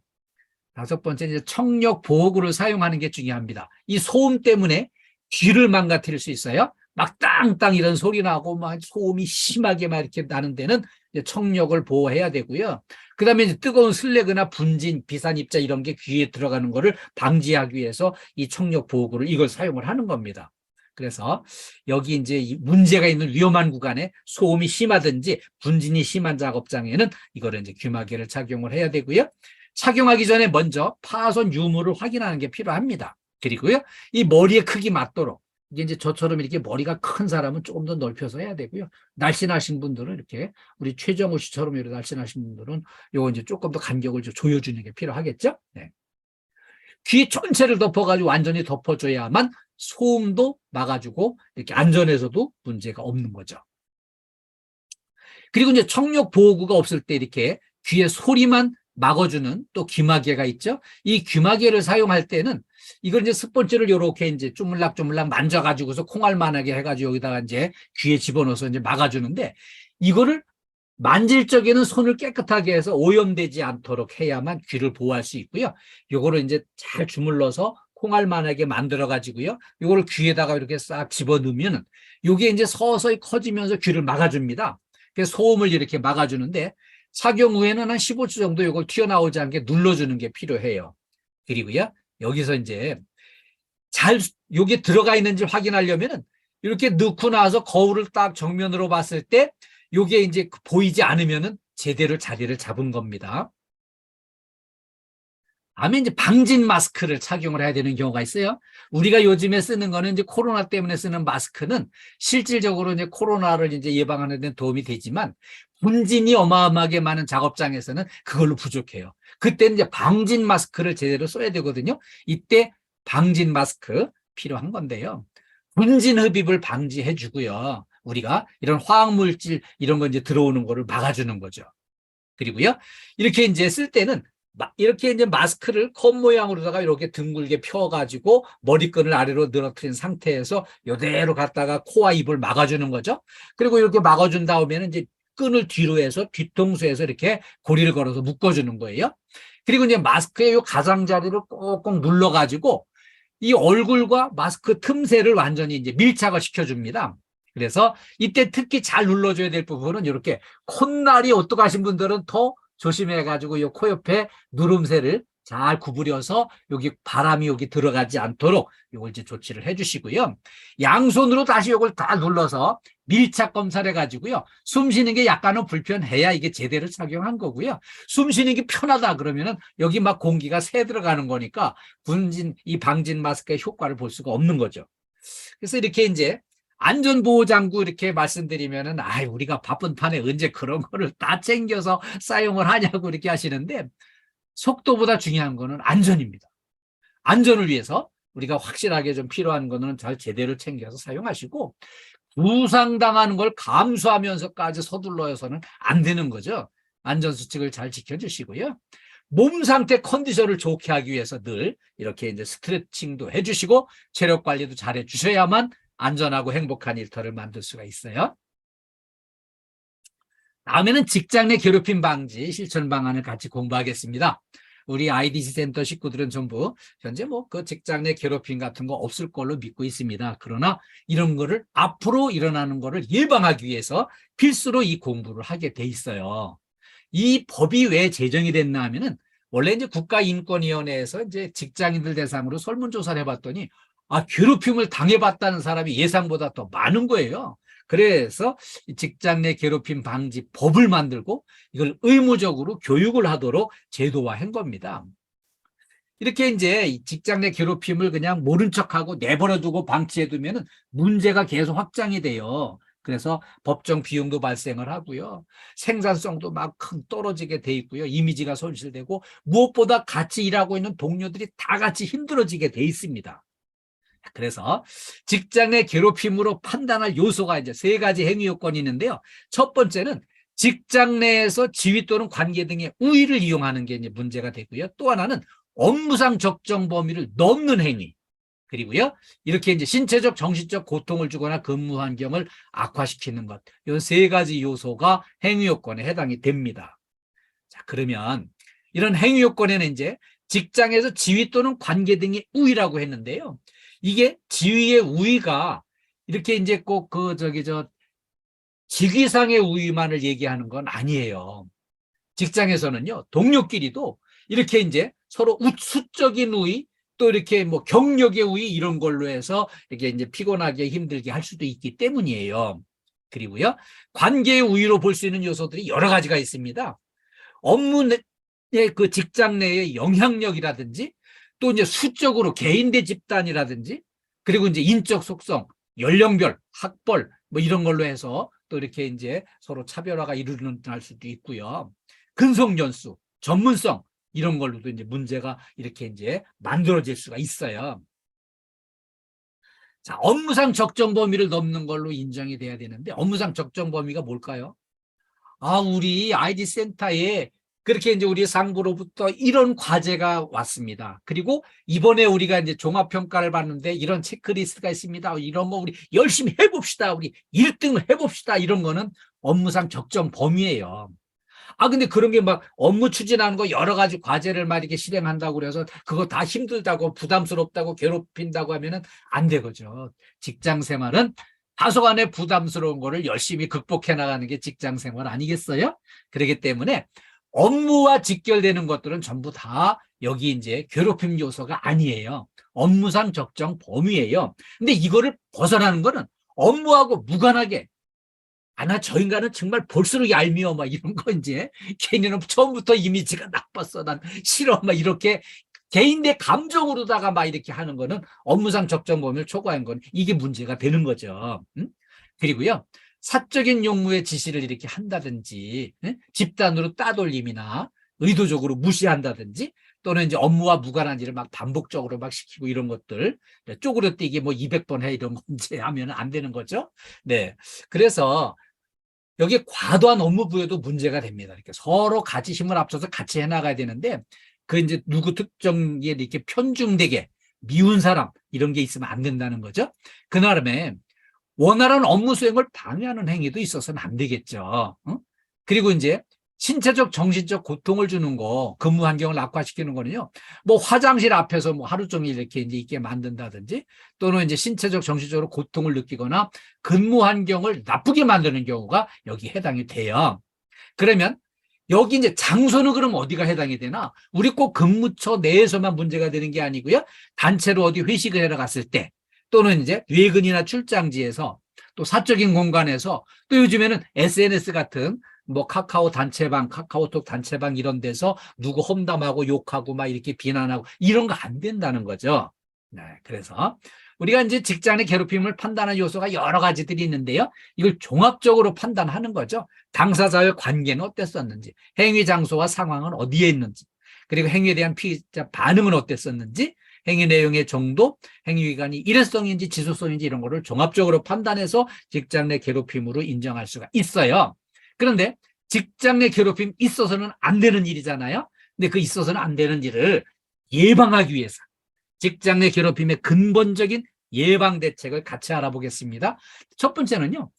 Speaker 2: 다섯 번째 이제 청력 보호구를 사용하는 게 중요합니다. 이 소음 때문에 귀를 망가뜨릴 수 있어요. 막 땅땅 이런 소리 나고 막 소음이 심하게 막 이렇게 나는 데는 이제 청력을 보호해야 되고요. 그다음에 이제 뜨거운 슬래그나 분진, 비산 입자 이런 게 귀에 들어가는 거를 방지하기 위해서 이 청력 보호구를 이걸 사용을 하는 겁니다. 그래서 여기 이제 문제가 있는 위험한 구간에 소음이 심하든지 분진이 심한 작업장에는 이거를 이제 귀마개를 착용을 해야 되고요. 착용하기 전에 먼저 파손 유무를 확인하는 게 필요합니다. 그리고요, 이 머리의 크기 맞도록 이게 이제 저처럼 이렇게 머리가 큰 사람은 조금 더 넓혀서 해야 되고요. 날씬하신 분들은 이렇게 우리 최정우 씨처럼 이렇게 날씬하신 분들은 요거 이제 조금 더 간격을 좀 조여주는 게 필요하겠죠. 네. 귀 전체를 덮어가지고 완전히 덮어줘야만 소음도 막아주고 이렇게 안전에서도 문제가 없는 거죠. 그리고 이제 청력 보호구가 없을 때 이렇게 귀의 소리만 막아주는 또 귀마개가 있죠. 이 귀마개를 사용할 때는 이걸 이제 스펀지를 이렇게 이제 쪼물락쪼물락 만져가지고서 콩알만하게 해가지고 여기다가 이제 귀에 집어넣어서 이제 막아주는데 이거를 만질 적에는 손을 깨끗하게 해서 오염되지 않도록 해야만 귀를 보호할 수 있고요. 요거를 이제 잘 주물러서 콩알만하게 만들어가지고요. 요거를 귀에다가 이렇게 싹 집어넣으면 요게 이제 서서히 커지면서 귀를 막아줍니다. 그래서 소음을 이렇게 막아주는데 착용 후에는 한 15초 정도 이걸 튀어나오지 않게 눌러주는 게 필요해요. 그리고요, 여기서 이제 잘 요게 들어가 있는지 확인하려면은 이렇게 넣고 나서 거울을 딱 정면으로 봤을 때 요게 이제 보이지 않으면은 제대로 자리를 잡은 겁니다. 다음에 이제 방진 마스크를 착용을 해야 되는 경우가 있어요. 우리가 요즘에 쓰는 거는 이제 코로나 때문에 쓰는 마스크는 실질적으로 이제 코로나를 이제 예방하는 데 도움이 되지만 분진이 어마어마하게 많은 작업장에서는 그걸로 부족해요. 그때는 이제 방진 마스크를 제대로 써야 되거든요. 이때 방진 마스크 필요한 건데요. 분진 흡입을 방지해 주고요. 우리가 이런 화학물질 이런 거 이제 들어오는 거를 막아주는 거죠. 그리고요. 이렇게 이제 쓸 때는 이렇게 이제 마스크를 컵 모양으로다가 이렇게 둥글게 펴가지고 머리끈을 아래로 늘어뜨린 상태에서 이대로 갖다가 코와 입을 막아주는 거죠. 그리고 이렇게 막아준 다음에는 이제 끈을 뒤로 해서 뒤통수에서 이렇게 고리를 걸어서 묶어주는 거예요. 그리고 이제 마스크의 요 가장자리를 꼭꼭 눌러가지고 이 얼굴과 마스크 틈새를 완전히 이제 밀착을 시켜줍니다. 그래서 이때 특히 잘 눌러줘야 될 부분은 이렇게 콧날이 오똑하신 분들은 더 조심해가지고 이 코 옆에 누름새를 잘 구부려서 여기 바람이 여기 들어가지 않도록 이걸 이제 조치를 해주시고요. 양손으로 다시 이걸 다 눌러서 밀착 검사를 해가지고요. 숨 쉬는 게 약간은 불편해야 이게 제대로 착용한 거고요. 숨 쉬는 게 편하다 그러면은 여기 막 공기가 새 들어가는 거니까 이 방진 마스크의 효과를 볼 수가 없는 거죠. 그래서 이렇게 이제 안전보호장구 이렇게 말씀드리면은, 우리가 바쁜 판에 언제 그런 거를 다 챙겨서 사용을 하냐고 이렇게 하시는데, 속도보다 중요한 거는 안전입니다. 안전을 위해서 우리가 확실하게 좀 필요한 거는 잘 제대로 챙겨서 사용하시고, 부상당하는 걸 감수하면서까지 서둘러서는 안 되는 거죠. 안전수칙을 잘 지켜주시고요. 몸 상태 컨디션을 좋게 하기 위해서 늘 이렇게 이제 스트레칭도 해주시고 체력 관리도 잘 해주셔야만 안전하고 행복한 일터를 만들 수가 있어요. 다음에는 직장 내 괴롭힘 방지 실천 방안을 같이 공부하겠습니다. 우리 IDC 센터 식구들은 전부 현재 그 직장 내 괴롭힘 같은 거 없을 걸로 믿고 있습니다. 그러나 이런 거를 앞으로 일어나는 거를 예방하기 위해서 필수로 이 공부를 하게 돼 있어요. 이 법이 왜 제정이 됐나 하면은 원래 이제 국가인권위원회에서 이제 직장인들 대상으로 설문조사를 해봤더니 괴롭힘을 당해봤다는 사람이 예상보다 더 많은 거예요. 그래서 직장 내 괴롭힘 방지 법을 만들고 이걸 의무적으로 교육을 하도록 제도화한 겁니다. 이렇게 이제 직장 내 괴롭힘을 그냥 모른 척하고 내버려두고 방치해두면 문제가 계속 확장이 돼요. 그래서 법정 비용도 발생을 하고요. 생산성도 막 떨어지게 돼 있고요. 이미지가 손실되고 무엇보다 같이 일하고 있는 동료들이 다 같이 힘들어지게 돼 있습니다. 그래서 직장 내 괴롭힘으로 판단할 요소가 이제 3가지 행위 요건이 있는데요. 첫 번째는 직장 내에서 지위 또는 관계 등의 우위를 이용하는 게 이제 문제가 되고요. 또 하나는 업무상 적정 범위를 넘는 행위. 그리고요, 이렇게 이제 신체적, 정신적 고통을 주거나 근무 환경을 악화시키는 것. 이 3가지 요소가 행위 요건에 해당이 됩니다. 자, 그러면 이런 행위 요건에는 이제 직장에서 지위 또는 관계 등의 우위라고 했는데요. 이게 지위의 우위가 이렇게 이제 꼭 직위상의 우위만을 얘기하는 건 아니에요. 직장에서는요, 동료끼리도 이렇게 이제 서로 수적인 우위, 또 이렇게 경력의 우위 이런 걸로 해서 이렇게 이제 피곤하게 힘들게 할 수도 있기 때문이에요. 그리고요, 관계의 우위로 볼 수 있는 요소들이 여러 가지가 있습니다. 업무의 그 직장 내의 영향력이라든지, 또 이제 수적으로 개인 대 집단이라든지, 그리고 이제 인적 속성, 연령별, 학벌 이런 걸로 해서 또 이렇게 이제 서로 차별화가 일어날 수도 있고요. 근속연수, 전문성 이런 걸로도 이제 문제가 이렇게 이제 만들어질 수가 있어요. 자, 업무상 적정 범위를 넘는 걸로 인정이 돼야 되는데 업무상 적정 범위가 뭘까요? 우리 ID 센터에 그렇게 이제 우리 상부로부터 이런 과제가 왔습니다. 그리고 이번에 우리가 이제 종합평가를 받는데 이런 체크리스트가 있습니다. 이런 거 우리 열심히 해봅시다. 우리 1등을 해봅시다. 이런 거는 업무상 적정 범위예요. 근데 그런 게 막 업무 추진하는 거 여러 가지 과제를 막 이렇게 실행한다고 그래서 그거 다 힘들다고 부담스럽다고 괴롭힌다고 하면은 안 되거죠. 직장 생활은 다소간에 부담스러운 거를 열심히 극복해 나가는 게 직장 생활 아니겠어요? 그렇기 때문에 업무와 직결되는 것들은 전부 다 여기 이제 괴롭힘 요소가 아니에요. 업무상 적정 범위예요. 근데 이거를 벗어나는 거는 업무하고 무관하게 나 저 인간은 정말 볼수록 얄미워 이런 거 이제 걔네는 처음부터 이미지가 나빴어 난 싫어 이렇게 개인 내 감정으로다가 이렇게 하는 거는 업무상 적정 범위를 초과한 건 이게 문제가 되는 거죠. 그리고요, 사적인 용무의 지시를 이렇게 한다든지 집단으로 따돌림이나 의도적으로 무시한다든지 또는 이제 업무와 무관한 일을 반복적으로 시키고 이런 것들 쪼그려뛰기 200번 해 이런 거 이제 하면 안 되는 거죠. 네, 그래서 여기 과도한 업무 부여도 문제가 됩니다. 이렇게 서로 같이 힘을 합쳐서 같이 해나가야 되는데 그 이제 누구 특정에 이렇게 편중되게 미운 사람 이런 게 있으면 안 된다는 거죠. 그 나름에 원활한 업무 수행을 방해하는 행위도 있어서는 안 되겠죠. 그리고 이제 신체적, 정신적 고통을 주는 거, 근무 환경을 악화시키는 거는요, 화장실 앞에서 하루 종일 이렇게 이제 있게 만든다든지, 또는 이제 신체적, 정신적으로 고통을 느끼거나 근무 환경을 나쁘게 만드는 경우가 여기 해당이 돼요. 그러면 여기 이제 장소는 그럼 어디가 해당이 되나? 우리 꼭 근무처 내에서만 문제가 되는 게 아니고요, 단체로 어디 회식을 하러 갔을 때, 또는 이제 외근이나 출장지에서, 또 사적인 공간에서, 또 요즘에는 SNS 같은 카카오 단체방, 카카오톡 단체방 이런 데서 누구 험담하고 욕하고 이렇게 비난하고 이런 거 안 된다는 거죠. 네, 그래서 우리가 이제 직장 내 괴롭힘을 판단하는 요소가 여러 가지들이 있는데요. 이걸 종합적으로 판단하는 거죠. 당사자의 관계는 어땠었는지, 행위 장소와 상황은 어디에 있는지, 그리고 행위에 대한 피의자 반응은 어땠었는지, 행위 내용의 정도, 행위 기간이 일회성인지 지속성인지 이런 거를 종합적으로 판단해서 직장 내 괴롭힘으로 인정할 수가 있어요. 그런데 직장 내 괴롭힘 있어서는 안 되는 일이잖아요. 근데 그 있어서는 안 되는 일을 예방하기 위해서 직장 내 괴롭힘의 근본적인 예방 대책을 같이 알아보겠습니다. 첫 번째는요,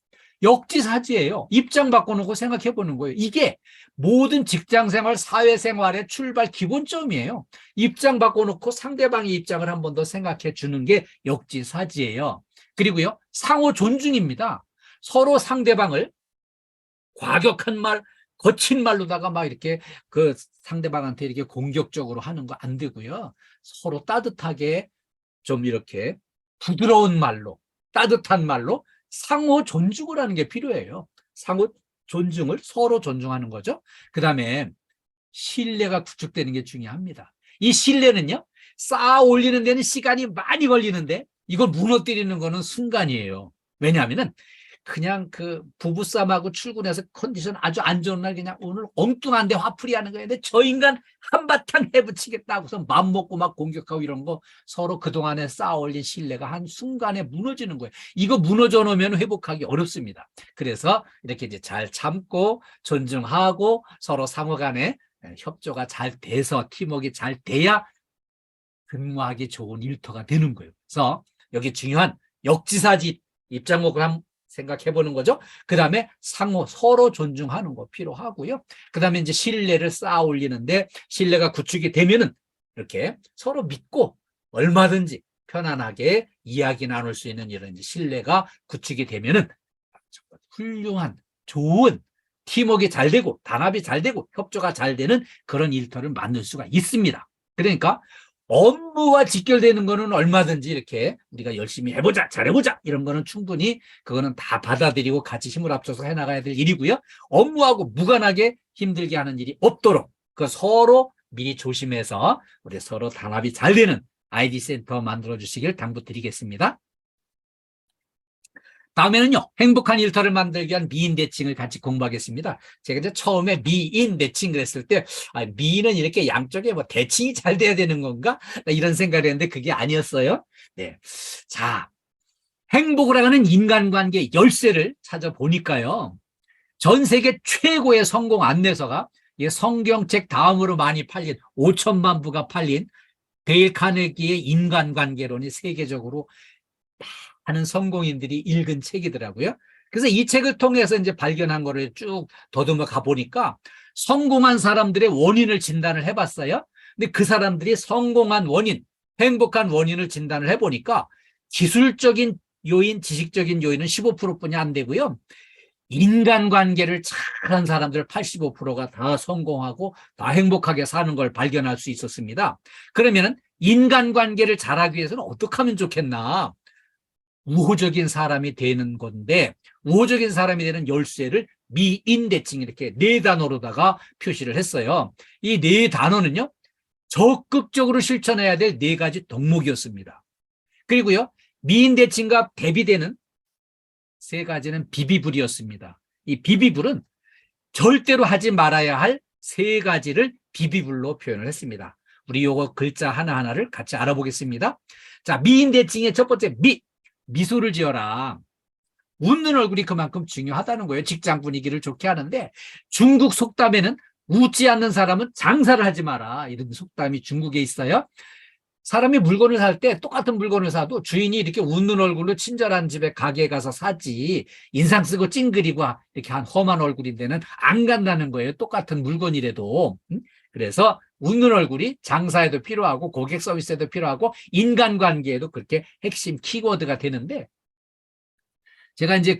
Speaker 2: 역지사지예요. 입장 바꿔놓고 생각해 보는 거예요. 이게 모든 직장생활, 사회생활의 출발 기본점이에요. 입장 바꿔놓고 상대방의 입장을 한 번 더 생각해 주는 게 역지사지예요. 그리고요, 상호 존중입니다. 서로 상대방을 과격한 말, 거친 말로다가 막 이렇게 그 상대방한테 이렇게 공격적으로 하는 거 안 되고요. 서로 따뜻하게 좀 이렇게 부드러운 말로, 따뜻한 말로 상호 존중을 하는 게 필요해요. 상호 존중을 서로 존중하는 거죠. 그 다음에 신뢰가 구축되는 게 중요합니다. 이 신뢰는요, 쌓아 올리는 데는 시간이 많이 걸리는데 이걸 무너뜨리는 거는 순간이에요. 왜냐하면은 그냥 그 부부싸움하고 출근해서 컨디션 아주 안 좋은 날 그냥 오늘 엉뚱한데 화풀이 하는 거예요. 근데 저 인간 한바탕 해붙이겠다 하고서 맘먹고 막 공격하고 이런 거 서로 그동안에 쌓아올린 신뢰가 한순간에 무너지는 거예요. 이거 무너져 놓으면 회복하기 어렵습니다. 그래서 이렇게 이제 잘 참고 존중하고 서로 상호 간에 협조가 잘 돼서 팀워크가 잘 돼야 근무하기 좋은 일터가 되는 거예요. 그래서 여기 중요한 역지사지 입장목을 한번 생각해 보는 거죠. 그 다음에 상호 서로 존중하는 거 필요하고요. 그 다음에 이제 신뢰를 쌓아 올리는데 신뢰가 구축이 되면은 이렇게 서로 믿고 얼마든지 편안하게 이야기 나눌 수 있는 이런 신뢰가 구축이 되면은 훌륭한 좋은 팀워크가 잘 되고 단합이 잘 되고 협조가 잘 되는 그런 일터를 만들 수가 있습니다. 그러니까 업무와 직결되는 거는 얼마든지 이렇게 우리가 열심히 해보자, 잘해보자 이런 거는 충분히 그거는 다 받아들이고 같이 힘을 합쳐서 해나가야 될 일이고요. 업무하고 무관하게 힘들게 하는 일이 없도록 그 서로 미리 조심해서 우리 서로 단합이 잘 되는 아이디 센터 만들어 주시길 당부드리겠습니다. 다음에는요, 행복한 일터를 만들기 위한 미인 대칭을 같이 공부하겠습니다. 제가 이제 처음에 미인 대칭 그랬을 때, 미인은 이렇게 양쪽에 뭐 대칭이 잘 돼야 되는 건가? 이런 생각을 했는데 그게 아니었어요. 네. 자, 행복을 하는 인간관계 열쇠를 찾아보니까요, 전 세계 최고의 성공 안내서가 성경책 다음으로 많이 팔린 5천만 부가 팔린 데일 카네기의 인간관계론이 세계적으로 하는 성공인들이 읽은 책이더라고요. 그래서 이 책을 통해서 이제 발견한 거를 쭉 더듬어 가보니까 성공한 사람들의 원인을 진단을 해봤어요. 근데 그 사람들이 성공한 원인, 행복한 원인을 진단을 해보니까 기술적인 요인, 지식적인 요인은 15%뿐이 안 되고요. 인간관계를 잘한 사람들 85%가 다 성공하고 다 행복하게 사는 걸 발견할 수 있었습니다. 그러면은 인간관계를 잘하기 위해서는 어떻게 하면 좋겠나? 우호적인 사람이 되는 건데 우호적인 사람이 되는 열쇠를 미인 대칭 이렇게 4단어로다가 표시를 했어요. 이 4단어는요. 적극적으로 실천해야 될 4가지 덕목이었습니다. 그리고요. 미인 대칭과 대비되는 3가지는 비비불이었습니다. 이 비비불은 절대로 하지 말아야 할 3가지를 비비불로 표현을 했습니다. 우리 요거 글자 하나하나를 같이 알아보겠습니다. 자, 미인 대칭의 첫 번째 미소를 지어라. 웃는 얼굴이 그만큼 중요하다는 거예요. 직장 분위기를 좋게 하는데 중국 속담에는 웃지 않는 사람은 장사를 하지 마라. 이런 속담이 중국에 있어요. 사람이 물건을 살 때 똑같은 물건을 사도 주인이 이렇게 웃는 얼굴로 친절한 집에 가게에 가서 사지 인상 쓰고 찡그리고 이렇게 한 험한 얼굴인데는 안 간다는 거예요. 똑같은 물건이라도. 그래서 웃는 얼굴이 장사에도 필요하고 고객 서비스에도 필요하고 인간관계에도 그렇게 핵심 키워드가 되는데 제가 이제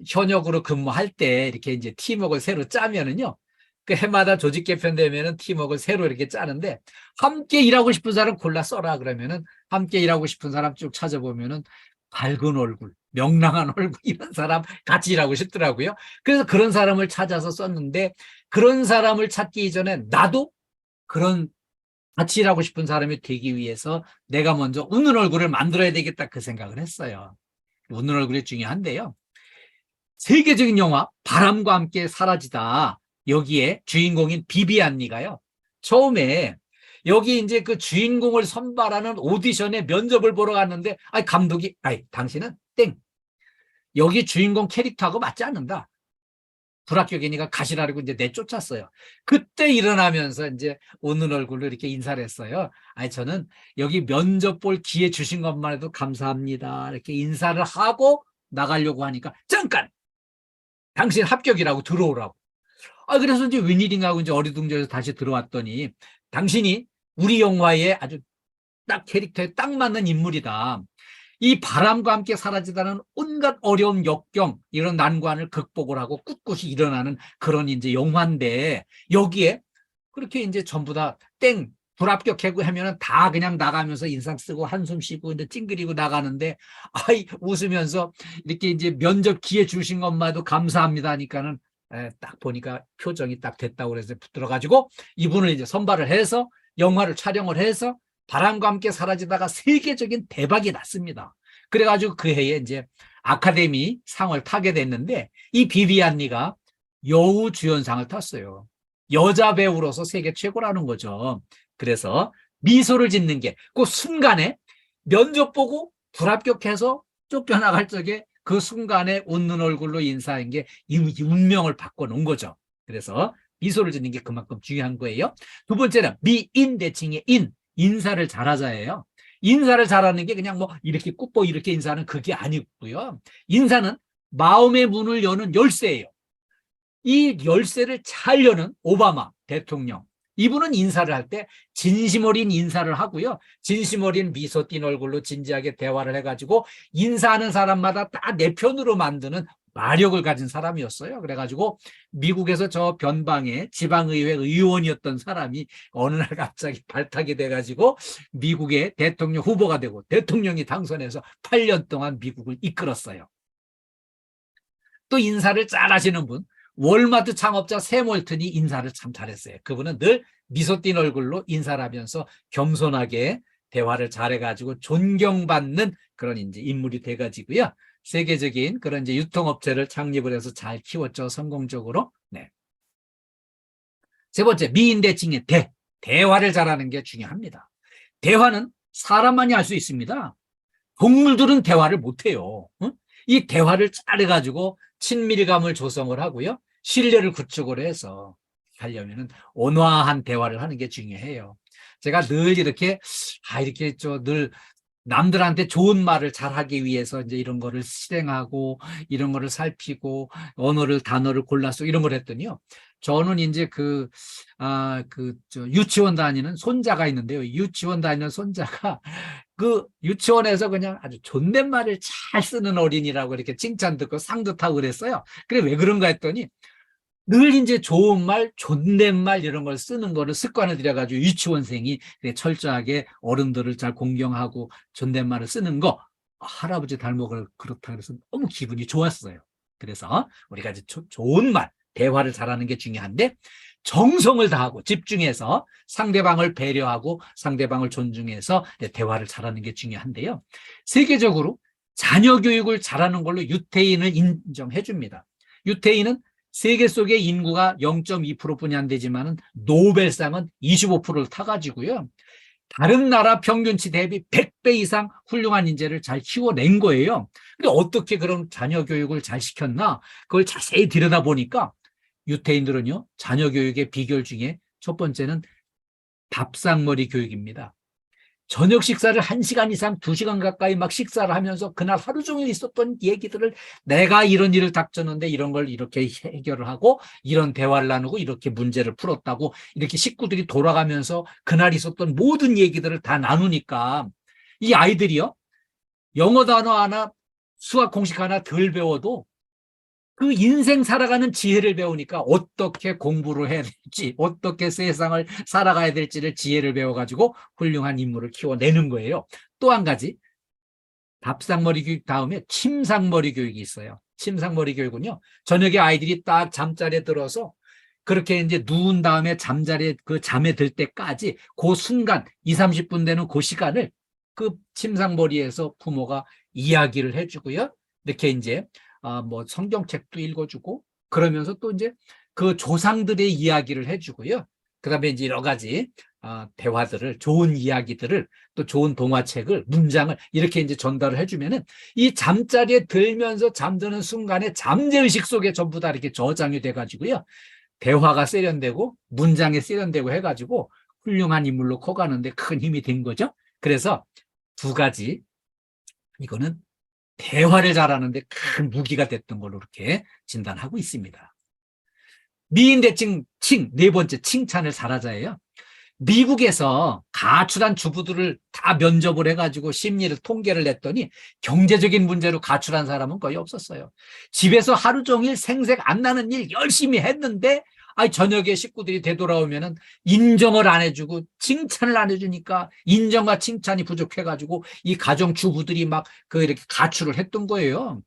Speaker 2: 현역으로 근무할 때 이렇게 이제 팀워크를 새로 짜면은요. 그 해마다 조직 개편되면은 팀워크를 새로 이렇게 짜는데 함께 일하고 싶은 사람 골라 써라 그러면은 함께 일하고 싶은 사람 쭉 찾아보면은 밝은 얼굴, 명랑한 얼굴 이런 사람 같이 일하고 싶더라고요. 그래서 그런 사람을 찾아서 썼는데 그런 사람을 찾기 이전에 나도 그런 같이 일하고 싶은 사람이 되기 위해서 내가 먼저 웃는 얼굴을 만들어야 되겠다 그 생각을 했어요. 웃는 얼굴이 중요한데요. 세계적인 영화 바람과 함께 사라지다 여기에 주인공인 비비안 리가요. 처음에 여기 이제 그 주인공을 선발하는 오디션에 면접을 보러 갔는데 감독이 당신은 땡. 여기 주인공 캐릭터하고 맞지 않는다. 불합격이니까 가시라고 이제 내쫓았어요. 그때 일어나면서 이제 웃는 얼굴로 이렇게 인사를 했어요. 저는 여기 면접 볼 기회 주신 것만 해도 감사합니다. 이렇게 인사를 하고 나가려고 하니까 잠깐! 당신 합격이라고 들어오라고. 그래서 이제 웬일인가 하고 이제 어리둥절해서 다시 들어왔더니 당신이 우리 영화에 아주 딱 캐릭터에 딱 맞는 인물이다. 이 바람과 함께 사라지다는 온갖 어려움, 역경, 이런 난관을 극복을 하고 꿋꿋이 일어나는 그런 이제 영화인데 여기에 그렇게 이제 전부 다 땡, 불합격하고 하면은 다 그냥 나가면서 인상 쓰고 한숨 쉬고 이제 찡그리고 나가는데 웃으면서 이렇게 이제 면접 기회 주신 것만도 감사합니다 하니까는 딱 보니까 표정이 딱 됐다고 그래서 붙들어가지고 이분을 이제 선발을 해서 영화를 촬영을 해서 바람과 함께 사라지다가 세계적인 대박이 났습니다. 그래가지고 그 해에 이제 아카데미 상을 타게 됐는데 이 비비안 리가 여우 주연상을 탔어요. 여자 배우로서 세계 최고라는 거죠. 그래서 미소를 짓는 게 그 순간에 면접 보고 불합격해서 쫓겨나갈 적에 그 순간에 웃는 얼굴로 인사한 게 이 운명을 바꿔놓은 거죠. 그래서 미소를 짓는 게 그만큼 중요한 거예요. 두 번째는 미인 대칭의 인사를 잘하자예요. 인사를 잘하는 게 그냥 뭐 이렇게 굽고 이렇게 인사하는 그게 아니고요. 인사는 마음의 문을 여는 열쇠예요. 이 열쇠를 잘 여는 오바마 대통령. 이분은 인사를 할 때 진심 어린 인사를 하고요. 진심 어린 미소 띤 얼굴로 진지하게 대화를 해가지고 인사하는 사람마다 다 내 편으로 만드는 마력을 가진 사람이었어요. 그래가지고 미국에서 저 변방의 지방의회 의원이었던 사람이 어느 날 갑자기 발탁이 돼가지고 미국의 대통령 후보가 되고 대통령이 당선해서 8년 동안 미국을 이끌었어요. 또 인사를 잘 하시는 분, 월마트 창업자 샘 월튼이 인사를 참 잘했어요. 그분은 늘 미소 띤 얼굴로 인사를 하면서 겸손하게 대화를 잘해가지고 존경받는 그런 이제 인물이 돼가지고요. 세계적인 그런 이제 유통업체를 창립을 해서 잘 키웠죠. 성공적으로. 네. 세 번째, 미인 대칭의 대화를 잘하는 게 중요합니다. 대화는 사람만이 할 수 있습니다. 동물들은 대화를 못해요. 이 대화를 잘해가지고 친밀감을 조성을 하고요. 신뢰를 구축을 해서 하려면은 온화한 대화를 하는 게 중요해요. 제가 늘 이렇게 늘 남들한테 좋은 말을 잘하기 위해서 이제 이런 거를 실행하고 이런 거를 살피고 단어를 골라서 이런 걸 했더니요. 저는 이제 유치원 다니는 손자가 있는데요. 유치원 다니는 손자가 그 유치원에서 그냥 아주 존댓말을 잘 쓰는 어린이라고 이렇게 칭찬 듣고 상도 타고 그랬어요. 그래 왜 그런가 했더니 늘 이제 좋은 말, 존댓말 이런 걸 쓰는 거를 습관을 들여가지고 유치원생이 철저하게 어른들을 잘 공경하고 존댓말을 쓰는 거 할아버지 닮아서 그렇다 그래서 너무 기분이 좋았어요. 그래서 우리가 이제 좋은 말, 대화를 잘하는 게 중요한데 정성을 다하고 집중해서 상대방을 배려하고 상대방을 존중해서 대화를 잘하는 게 중요한데요. 세계적으로 자녀 교육을 잘하는 걸로 유태인을 인정해 줍니다. 유태인은 세계 속의 인구가 0.2%뿐이 안 되지만 노벨상은 25%를 타가지고요. 다른 나라 평균치 대비 100배 이상 훌륭한 인재를 잘 키워낸 거예요. 근데 어떻게 그런 자녀 교육을 잘 시켰나? 그걸 자세히 들여다보니까 유태인들은요, 자녀 교육의 비결 중에 첫 번째는 밥상머리 교육입니다. 저녁 식사를 1시간 이상 2시간 가까이 막 식사를 하면서 그날 하루 종일 있었던 얘기들을 내가 이런 일을 닥쳤는데 이런 걸 이렇게 해결을 하고 이런 대화를 나누고 이렇게 문제를 풀었다고 이렇게 식구들이 돌아가면서 그날 있었던 모든 얘기들을 다 나누니까 이 아이들이요, 영어 단어 하나 수학 공식 하나 덜 배워도 그 인생 살아가는 지혜를 배우니까 어떻게 공부를 해야 될지, 어떻게 세상을 살아가야 될지를 지혜를 배워가지고 훌륭한 인물을 키워내는 거예요. 또 한 가지, 밥상머리 교육 다음에 침상머리 교육이 있어요. 침상머리 교육은요, 저녁에 아이들이 딱 잠자리에 들어서 그렇게 이제 누운 다음에 잠자리에 그 잠에 들 때까지 그 순간 2, 30분 되는 그 시간을 그 침상머리에서 부모가 이야기를 해주고요. 이렇게 이제 뭐 성경책도 읽어주고 그러면서 또 이제 그 조상들의 이야기를 해주고요. 그다음에 이제 여러 가지 대화들을, 좋은 이야기들을, 또 좋은 동화책을, 문장을 이렇게 이제 전달을 해주면은 이 잠자리에 들면서 잠드는 순간에 잠재의식 속에 전부 다 이렇게 저장이 돼가지고요. 대화가 세련되고 문장에 세련되고 해가지고 훌륭한 인물로 커가는데 큰 힘이 된 거죠. 그래서 두 가지, 이거는 대화를 잘하는데 큰 무기가 됐던 걸로 이렇게 진단하고 있습니다. 미인대칭 네 번째, 칭찬을 잘하자예요. 미국에서 가출한 주부들을 다 면접을 해가지고 심리를 통계를 냈더니 경제적인 문제로 가출한 사람은 거의 없었어요. 집에서 하루 종일 생색 안 나는 일 열심히 했는데 저녁에 식구들이 되돌아오면은 인정을 안 해주고 칭찬을 안 해주니까 인정과 칭찬이 부족해가지고 이 가정 주부들이 막 이렇게 가출을 했던 거예요.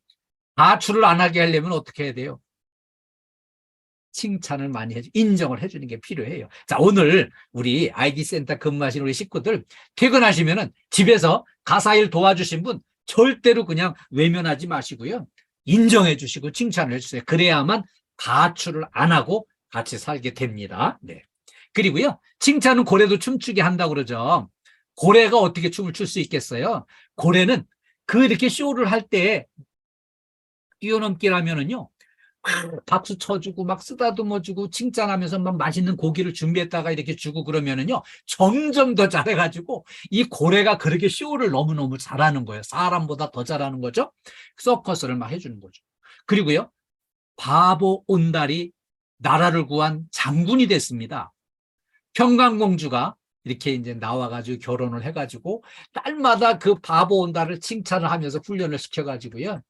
Speaker 2: 가출을 안 하게 하려면 어떻게 해야 돼요? 칭찬을 많이 인정을 해주는 게 필요해요. 자, 오늘 우리 아이디 센터 근무하시는 우리 식구들 퇴근하시면은 집에서 가사일 도와주신 분 절대로 그냥 외면하지 마시고요. 인정해 주시고 칭찬을 해주세요. 그래야만 가출을 안 하고 같이 살게 됩니다. 네. 그리고요, 칭찬은 고래도 춤추게 한다고 그러죠. 고래가 어떻게 춤을 출 수 있겠어요? 고래는 이렇게 쇼를 할 때 뛰어넘기라면은요, 박수 쳐주고 막 쓰다듬어주고 칭찬하면서 막 맛있는 고기를 준비했다가 이렇게 주고 그러면은요, 점점 더 잘해가지고 이 고래가 그렇게 쇼를 너무너무 잘하는 거예요. 사람보다 더 잘하는 거죠. 서커스를 막 해주는 거죠. 그리고요, 바보 온달이 나라를 구한 장군이 됐습니다. 평강공주가 이렇게 이제 나와가지고 결혼을 해가지고 딸마다 그 바보 온달을 칭찬을 하면서 훈련을 시켜가지고요,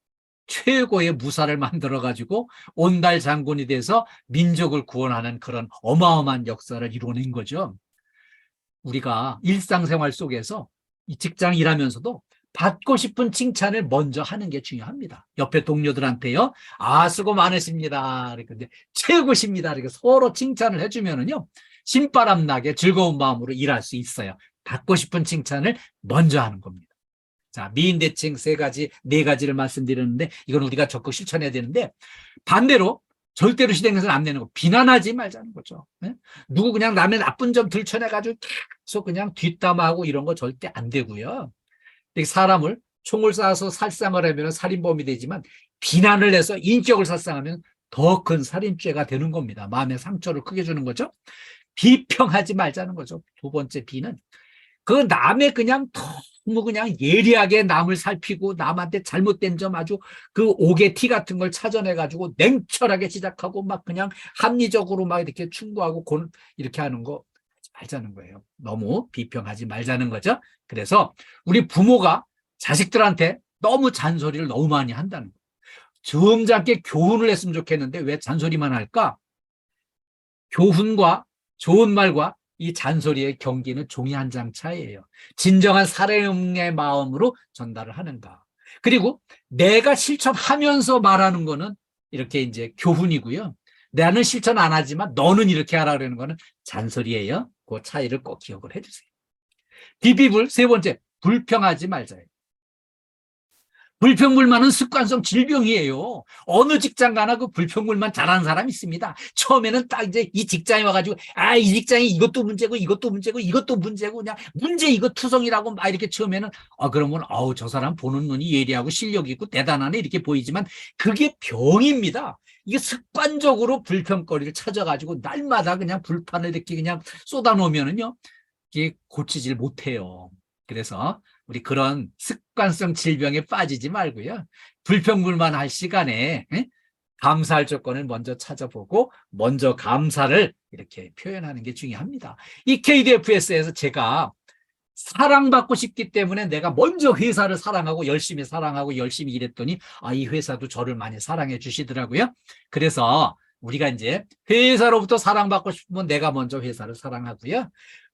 Speaker 2: 최고의 무사를 만들어가지고 온달 장군이 돼서 민족을 구원하는 그런 어마어마한 역사를 이뤄낸 거죠. 우리가 일상생활 속에서 이 직장 일하면서도 받고 싶은 칭찬을 먼저 하는 게 중요합니다. 옆에 동료들한테요, 수고 많으십니다. 근데 최고십니다. 이렇게 서로 칭찬을 해주면은요, 신바람 나게 즐거운 마음으로 일할 수 있어요. 받고 싶은 칭찬을 먼저 하는 겁니다. 자, 미인대칭 네 가지를 말씀드렸는데 이건 우리가 적극 실천해야 되는데, 반대로 절대로 실행해서는 안 되는 거, 비난하지 말자는 거죠. 네? 누구 그냥 남의 나쁜 점 들춰내가지고 계속 그냥 뒷담화하고 이런 거 절대 안 되고요. 사람을 총을 쏴서 살상을 하면 살인범이 되지만 비난을 해서 인격을 살상하면 더 큰 살인죄가 되는 겁니다. 마음의 상처를 크게 주는 거죠. 비평하지 말자는 거죠. 두 번째 비는 남의 그냥 너무 그냥 예리하게 남을 살피고 남한테 잘못된 점 아주 오개티 같은 걸 찾아내가지고 냉철하게 시작하고 막 그냥 합리적으로 막 이렇게 충고하고 이렇게 하는 거 하지 말자는 거예요. 너무 비평하지 말자는 거죠. 그래서 우리 부모가 자식들한테 너무 잔소리를 너무 많이 한다는 거예요. 점잖게 교훈을 했으면 좋겠는데 왜 잔소리만 할까? 교훈과 좋은 말과 이 잔소리의 경기는 종이 한 장 차이예요. 진정한 사랑의 마음으로 전달을 하는가. 그리고 내가 실천하면서 말하는 거는 이렇게 이제 교훈이고요. 나는 실천 안 하지만 너는 이렇게 하라 그러는 거는 잔소리예요. 그 차이를 꼭 기억을 해주세요. 비비불 세 번째, 불평하지 말자예요. 불평불만은 습관성 질병이에요. 어느 직장 가나 불평불만 잘하는 사람이 있습니다. 처음에는 딱 이제 이 직장에 와가지고 이 직장이 이것도 문제고 이것도 문제고 이것도 문제고 그냥 문제 이거 투성이라고 막 이렇게 처음에는 그러면 저 사람 보는 눈이 예리하고 실력이 있고 대단하네 이렇게 보이지만 그게 병입니다. 이게 습관적으로 불평거리를 찾아가지고 날마다 그냥 불판을 이렇게 그냥 쏟아놓으면은요, 이게 고치질 못해요. 그래서 우리 그런 습관성 질병에 빠지지 말고요. 불평불만할 시간에 감사할 조건을 먼저 찾아보고 먼저 감사를 이렇게 표현하는 게 중요합니다. 이 KDFS에서 제가 사랑받고 싶기 때문에 내가 먼저 회사를 사랑하고 열심히 일했더니 이 회사도 저를 많이 사랑해 주시더라고요. 그래서 우리가 이제 회사로부터 사랑받고 싶으면 내가 먼저 회사를 사랑하고요.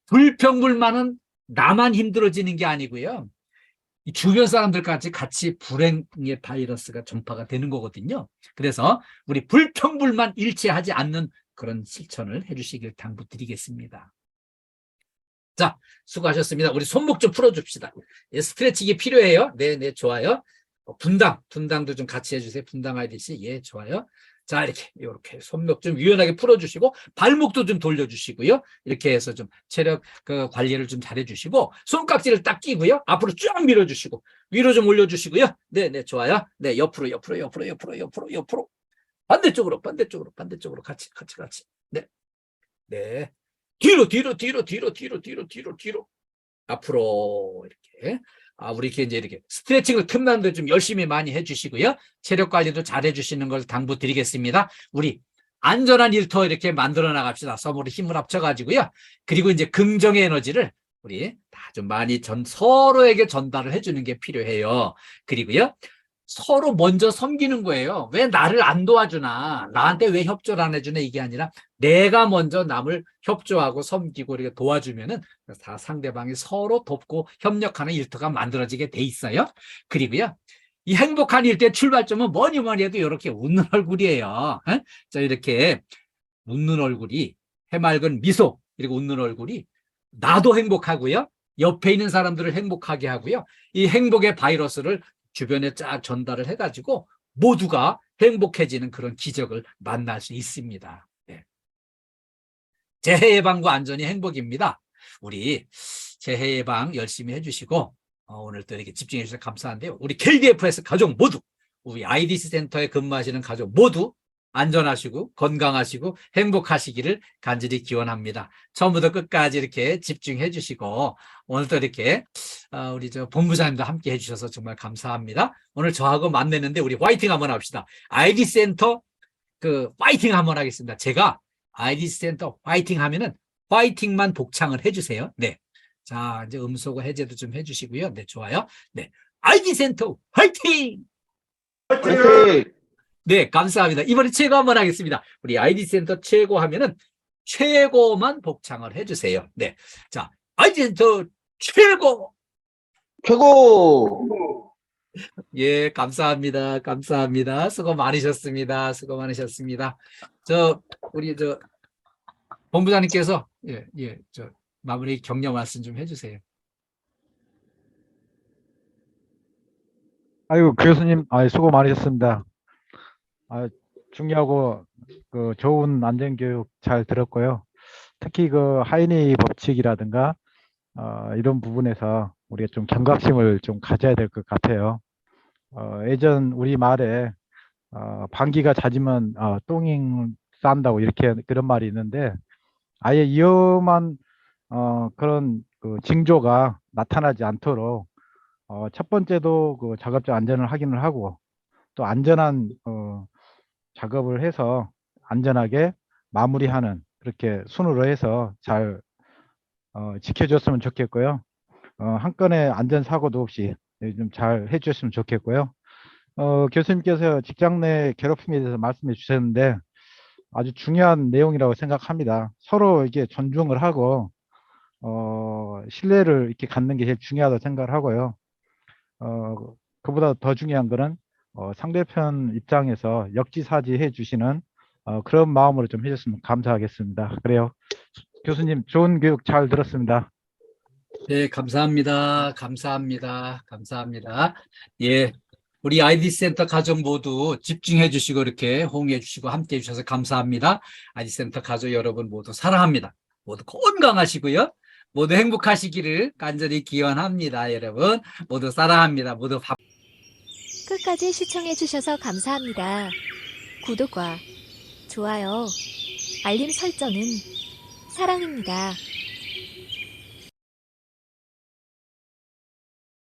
Speaker 2: 불평불만은 나만 힘들어지는 게 아니고요. 이 주변 사람들까지 같이 불행의 바이러스가 전파가 되는 거거든요. 그래서 우리 불평불만 일치하지 않는 그런 실천을 해주시길 당부드리겠습니다. 자, 수고하셨습니다. 우리 손목 좀 풀어줍시다. 예, 스트레칭이 필요해요. 네, 네, 좋아요. 분당도 좀 같이 해주세요. 분당 IDC. 예, 좋아요. 자, 이렇게 손목 좀 유연하게 풀어주시고, 발목도 좀 돌려주시고요. 이렇게 해서 좀 체력 관리를 좀 잘해주시고, 손깍지를 딱 끼고요. 앞으로 쫙 밀어주시고, 위로 좀 올려주시고요. 네, 네, 좋아요. 네, 옆으로. 반대쪽으로 같이. 네, 네. 뒤로. 앞으로 이렇게. 우리 이제 이렇게 스트레칭을 틈나는데 좀 열심히 많이 해주시고요. 체력 관리도 잘 해주시는 걸 당부드리겠습니다. 우리 안전한 일터 이렇게 만들어 나갑시다. 서로 힘을 합쳐가지고요. 그리고 이제 긍정의 에너지를 우리 다 좀 많이 서로에게 전달을 해주는 게 필요해요. 그리고요. 서로 먼저 섬기는 거예요. 왜 나를 안 도와주나, 나한테 왜 협조를 안 해주나, 이게 아니라 내가 먼저 남을 협조하고 섬기고 이렇게 도와주면은 다 상대방이 서로 돕고 협력하는 일터가 만들어지게 돼 있어요. 그리고요, 이 행복한 일터의 출발점은 뭐니 해도 이렇게 웃는 얼굴이에요. 자, 이렇게 웃는 얼굴이, 해맑은 미소, 그리고 웃는 얼굴이 나도 행복하고요, 옆에 있는 사람들을 행복하게 하고요, 이 행복의 바이러스를 주변에 쫙 전달을 해가지고 모두가 행복해지는 그런 기적을 만날 수 있습니다. 네. 재해 예방과 안전이 행복입니다. 우리 재해 예방 열심히 해주시고 오늘 또 이렇게 집중해 주셔서 감사한데요. 우리 KDFS 가족 모두, 우리 IDC 센터에 근무하시는 가족 모두 안전하시고 건강하시고 행복하시기를 간절히 기원합니다. 처음부터 끝까지 이렇게 집중해 주시고 오늘도 이렇게 우리 본부장님도 함께 해주셔서 정말 감사합니다. 오늘 저하고 만나는데 우리 화이팅 한번 합시다. IDC 센터 화이팅 한번 하겠습니다. 제가 IDC 센터 화이팅 하면은 화이팅만 복창을 해주세요. 네. 자, 이제 음소거 해제도 좀 해주시고요. 네, 좋아요. 네. IDC 센터 화이팅!
Speaker 3: 화이팅!
Speaker 2: 네, 감사합니다. 이번에 최고 한번 하겠습니다. 우리 IDC 센터 최고 하면은 최고만 복창을 해주세요. 네. 자, IDC 센터 최고!
Speaker 3: 최고!
Speaker 2: 예, 감사합니다. 수고 많으셨습니다. 우리 본부장님께서, 마무리 격려 말씀 좀 해주세요.
Speaker 4: 아이고, 교수님, 수고 많으셨습니다. 중요하고 좋은 안전교육 잘 들었고요. 특히 하이니 법칙이라든가 이런 부분에서 우리가 좀 경각심을 좀 가져야 될 것 같아요. 예전 우리 말에 방귀가 잦으면 똥이 싼다고 이렇게 그런 말이 있는데, 아예 위험한 그런 징조가 나타나지 않도록 첫 번째도 작업자 안전을 확인을 하고, 또 안전한 작업을 해서 안전하게 마무리하는, 그렇게 순으로 해서 잘 지켜줬으면 좋겠고요. 한 건의 안전사고도 없이 좀 잘 해주셨으면 좋겠고요. 교수님께서 직장 내 괴롭힘에 대해서 말씀해 주셨는데 아주 중요한 내용이라고 생각합니다. 서로 이게 존중을 하고 신뢰를 이렇게 갖는 게 제일 중요하다고 생각을 하고요. 그보다 더 중요한 거는 상대편 입장에서 역지사지 해주시는 그런 마음으로 좀 해줬으면 감사하겠습니다. 그래요. 교수님, 좋은 교육 잘 들었습니다.
Speaker 2: 네, 감사합니다. 예, 우리 IDC 센터 가족 모두 집중해 주시고 이렇게 호응해 주시고 함께 해 주셔서 감사합니다. IDC 센터 가족 여러분 모두 사랑합니다. 모두 건강하시고요. 모두 행복하시기를 간절히 기원합니다. 여러분 모두 사랑합니다. 모두
Speaker 5: 끝까지 시청해 주셔서 감사합니다. 구독과 좋아요, 알림 설정은 사랑입니다.